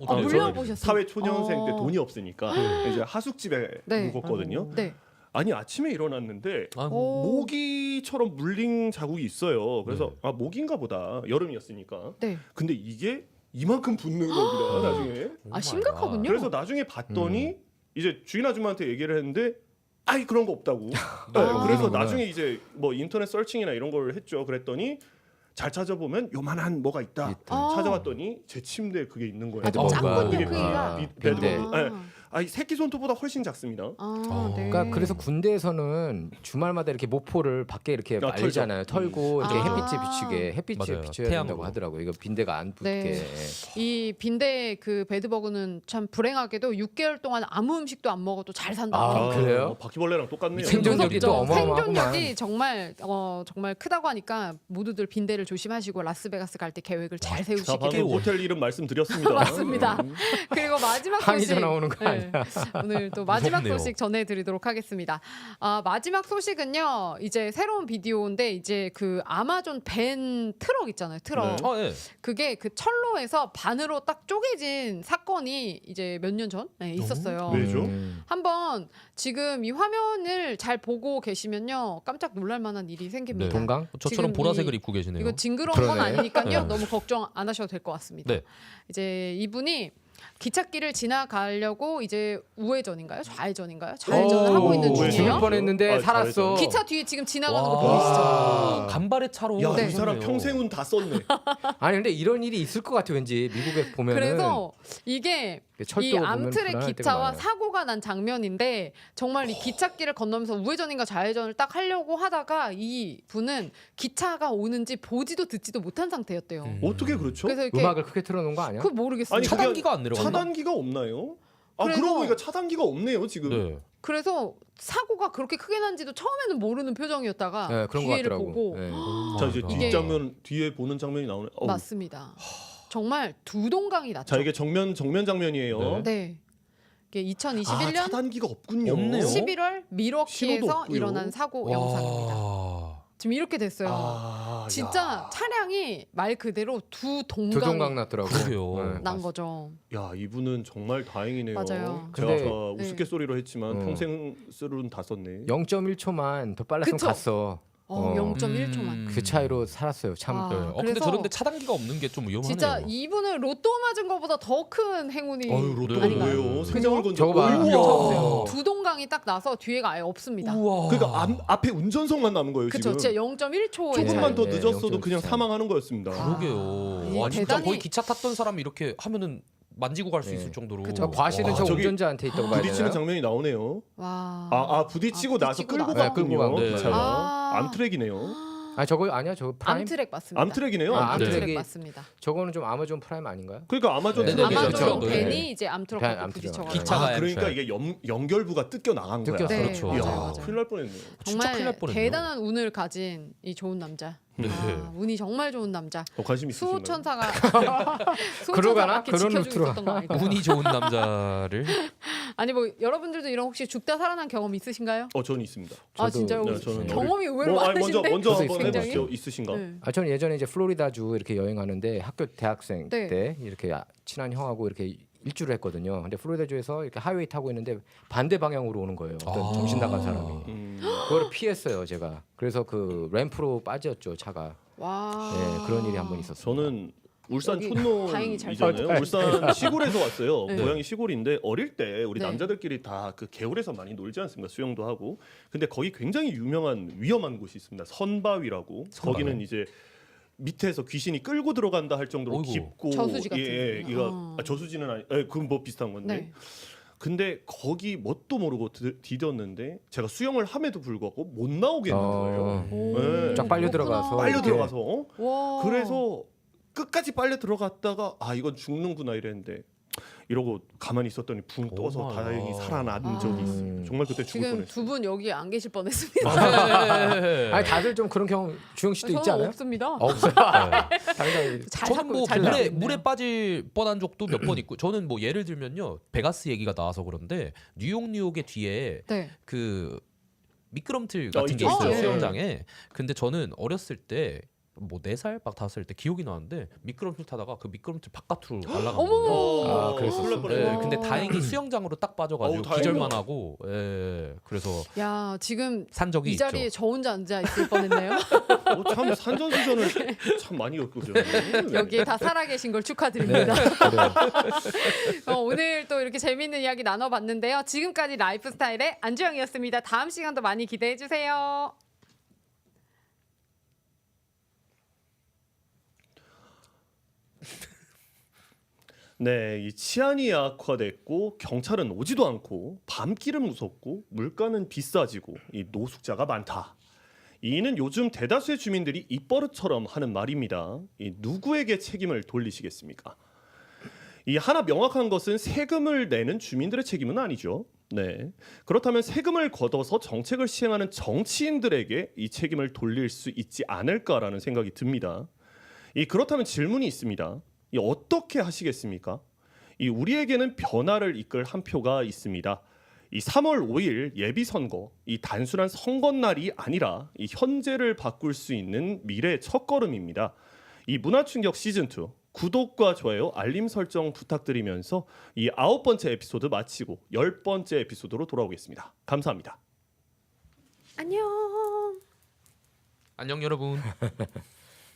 아, 네, 물려보셨어요? 저는 사회 초년생 때 어. 돈이 없으니까 이제 하숙집에 네. 묵었거든요. 네. 아니 아침에 일어났는데 아, 오. 모기처럼 물린 자국이 있어요. 그래서 네. 아 모기인가 보다. 여름이었으니까. 네. 근데 이게 이만큼 붙는 겁니다. 나중에. 아 심각하군요. 그래서 나중에 봤더니 이제 주인 아줌마한테 얘기를 했는데 아이 그런 거 없다고. 네, 그래서 그러는구나. 나중에 이제 뭐 인터넷 서칭이나 이런 걸 했죠. 그랬더니 잘 찾아보면 요만한 뭐가 있다. 아. 찾아봤더니 제 침대에 그게 있는 거예요. 배드버그가. 작군요, 그게 크기가. 배드버그. 빈대. 네. 아, 이 새끼 손톱보다 훨씬 작습니다. 아, 네. 그러니까 그래서 군대에서는 주말마다 이렇게 모포를 밖에 이렇게 아, 말리잖아요. 털고 이렇게 아. 햇빛에 비치게 햇빛에 맞아요. 비춰야 태양으로. 된다고 하더라고요. 이거 빈대가 안 붙게. 네. 이 빈대 그 배드버그는 참 불행하게도 6개월 동안 아무 음식도 안 먹어도 잘 산다. 아, 그래요? 바퀴벌레랑 똑같네요. 생존력이 또 어마어마하구만. 생존력이 정말 정말 크다고 하니까 모두들 빈대를 조심하시고 라스베가스 갈 때 계획을 잘 자, 세우시기 방금 바랍니다. 호텔 이름 말씀드렸습니다. 맞습니다. 그리고 마지막 항의 소식 전화 오는 거 아니야? 오늘 또 마지막 무섭네요. 소식 전해드리도록 하겠습니다. 마지막 소식은요. 이제 새로운 비디오인데 이제 그 아마존 밴 트럭 있잖아요. 트럭. 네. 아, 예. 그게 그 철로에서 반으로 딱 쪼개진 사건이 이제 몇 년 전 있었어요. 왜죠? 한번 지금 이 화면을 잘 보고 계시면요 깜짝 놀랄만한 일이 생깁니다. 네. 동강? 저처럼 지금 보라색을 이- 입고 계시네요. 이거 징그러운 건 그러네. 아니니까요. 네. 너무 걱정 안 하셔도 될 것 같습니다. 네. 이제 이분이 기찻길을 지나가려고 이제 우회전인가요? 좌회전인가요? 좌회전을 하고 있는 우회전. 중이에요. 죽을 뻔했는데 아, 살았어. 기차 뒤에 지금 지나가는 거 와. 보이시죠? 간발의 차로. 야, 네. 이 사람 하셨네요. 평생 운 다 썼네. 아니 근데 이런 일이 있을 것 같아 왠지 미국에 보면은. 그래서 이게 철도 이 보면 암트랙 불안할 때가 기차와 많아요. 사고가 난 장면인데 정말 이 기찻길을 건너면서 우회전인가 좌회전을 딱 하려고 하다가 이 분은 기차가 오는지 보지도 듣지도 못한 상태였대요. 어떻게 그렇죠? 그래서 이렇게 음악을 크게 틀어놓은 거 아니야? 그 모르겠어요. 아니, 차단기가 안 내려갔나? 차단기가 없나요? 아, 그래서- 그러고 보니까 차단기가 없네요, 지금. 네. 그래서 사고가 그렇게 크게 난지도 처음에는 모르는 표정이었다가 네, 그런 거 뒤에를 같더라고. 보고 네. 자, 이제 이게- 뒷장면 뒤에 보는 장면이 나오네. 어우, 맞습니다. 정말 두 동강이 났죠. 자 이게 정면 장면이에요. 네. 이게 아, 2021년 차단기가 없군요. 없네요. 11월 신호도 밀워키에서 없고요. 일어난 사고 영상입니다. 와. 지금 이렇게 됐어요. 아, 진짜 차량이 말 그대로 두 동강이 두 동강 났더라고. 그러게요. 네. 난 거죠. 야 이분은 정말 다행이네요. 맞아요. 제가 근데- 아까 우스갯소리로 했지만 네. 평생 쓰루는 다 썼네. 0.1초만 더 빨랐으면 그쵸? 갔어. 0.1초만. 그 차이로 살았어요. 참. 아, 네. 근데 그래서 저런데 차단기가 없는 게 좀 위험하네요. 진짜 이분은 로또 맞은 것보다 더 큰 행운이 아유 로또 아닌가요? 왜요? 그죠? 생명을 건져. 저거 봐. 어이구야. 저거 보세요. 두 동강이 딱 나서 뒤에가 아예 없습니다. 우와. 그러니까 앞에 운전석만 남은 거예요 그쵸? 지금. 진짜 0.1초에 조금만 더 네, 늦었어도 0.1 그냥 차이. 사망하는 거였습니다. 아. 그러게요. 이 와 진짜 대단히- 거의 기차 탔던 사람이 이렇게 하면은 만지고 갈 수 네. 있을 정도로. 그쵸. 과실은 와, 저 저기 운전자한테 있다고 봐야 부딪히는 되나요? 장면이 나오네요. 와. 부딪히고 아, 나서 부딪히고 끌고 나서. 갔군요. 끌고 가고. 기차가. 아. 암트랙이네요. 아 저거 아니야? 저거 프라임? 암트랙 맞습니다. 암트랙이네요. 아, 암트랙. 암트랙 암트랙이- 맞습니다. 저거는 좀 아마존 프라임 아닌가요? 그러니까 아마존 네, 트랙이죠. 아마존 그렇죠. 벤이 네. 이제 암트럭하고 암트럭. 부딪혀가지고. 기차가 아, 그러니까 암트랙. 이게 연결부가 뜯겨 나간 거야. 뜯겼어요. 네, 그렇죠. 맞아요, 이야, 맞아요. 큰일 날 뻔했네요. 진짜 큰일 정말 날 뻔했네요. 대단한 운을 가진 이 좋은 남자. 네. 아, 운이 정말 좋은 남자. 관심 있으신가요? 수호천사가 그러가나? 이렇게 그런 지켜주고 루트로 있었던 거 아닐까? 운이 좋은 남자를. 아니 뭐 여러분들도 이런 혹시 죽다 살아난 경험 있으신가요? 저는 있습니다. 아 저도- 진짜요? 네, 저는 경험이 의외로 뭐, 아니, 많으신데. 먼저 저도 한번 있어요. 해보시죠. 있으신가? 네. 저는 예전에 이제 플로리다주 이렇게 여행하는데 학교 대학생 네. 때 이렇게 친한 형하고 이렇게 일주를 했거든요. 근데 플로리다주에서 이렇게 하이웨이 타고 있는데 반대 방향으로 오는 거예요. 어떤 아. 정신 나간 사람이. 음, 그거를 피했어요, 제가. 그래서 그 램프로 빠졌죠, 차가. 와. 네, 그런 일이 한 번 있었어요. 저는 울산 여기 다행히 잘 촌놈이잖아요. 울산 시골에서 왔어요. 네. 고향이 시골인데 어릴 때 우리 네. 남자들끼리 다 그 개울에서 많이 놀지 않습니까? 수영도 하고. 근데 거기 굉장히 유명한 위험한 곳이 있습니다. 선바위라고. 거기는 이제 밑에서 귀신이 끌고 들어간다 할 정도로 어이구. 깊고 저수지 같은 예, 데구나. 이거 저수지는 아니, 예, 그건 뭐 비슷한 건데. 네. 근데 거기 뭣도 모르고 디뎠는데 제가 수영을 함에도 불구하고 못 나오겠는 거예요. 오, 네. 쫙 빨려 그렇구나. 들어가서. 빨려 이렇게. 들어가서 어? 와. 그래서 끝까지 빨려 들어갔다가 아 이건 죽는구나 이랬는데 이러고 가만히 있었더니 붕 떠서 오 마이 다행히 갓. 살아난 아. 적이 있습니다. 정말 그때 죽을 지금 뻔했어요. 두 분 여기 안 계실 뻔했습니다. 네. 아니 다들 좀 그런 경험 주영 씨도 있지 저는 않아요? 없습니다. 없어요. 네. 당연히. 잘 저는 찾고 뭐 잘 물에 나왔네요. 물에 빠질 뻔한 적도 몇 번 있고 저는 뭐 예를 들면요 베가스 얘기가 나와서 그런데 뉴욕의 뒤에 네. 그 미끄럼틀 같은 게 있죠, 있어요 있죠. 수영장에. 근데 저는 어렸을 때 뭐 4살 막 5살 때 기억이 나는데 미끄럼틀 타다가 그 미끄럼틀 바깥으로 날아간 어머. 거예요. 아, 그랬었어. 큰일 날 뻔했네. 네, 근데 다행히 수영장으로 딱 빠져가지고 어우, 다행이다. 기절만 하고, 예, 그래서 야 지금 산 적이 이 자리에 있죠. 저 혼자 앉아 있을 뻔했네요. 참 산전수전을 참 많이 겪으셨네요. 여기에 다 살아계신 걸 축하드립니다. 그래요. 오늘 또 이렇게 재밌는 이야기 나눠봤는데요. 지금까지 라이프 스타일의 안주영이었습니다. 다음 시간도 많이 기대해 주세요. 네, 이 치안이 악화됐고 경찰은 오지도 않고 밤길은 무섭고 물가는 비싸지고 이 노숙자가 많다. 이는 요즘 대다수의 주민들이 입버릇처럼 하는 말입니다. 이 누구에게 책임을 돌리시겠습니까? 이 하나 명확한 것은 세금을 내는 주민들의 책임은 아니죠. 네. 그렇다면 세금을 걷어서 정책을 시행하는 정치인들에게 이 책임을 돌릴 수 있지 않을까라는 생각이 듭니다. 그렇다면 질문이 있습니다. 어떻게 하시겠습니까? 우리에게는 변화를 이끌 한 표가 있습니다. 3월 5일 예비 선거, 단순한 선거날이 아니라 현재를 바꿀 수 있는 미래의 첫걸음입니다. 문화충격 시즌 2 구독과 좋아요, 알림 설정 부탁드리면서 9번째 에피소드 마치고 10번째 에피소드로 돌아오겠습니다. 감사합니다. 안녕. 안녕 여러분.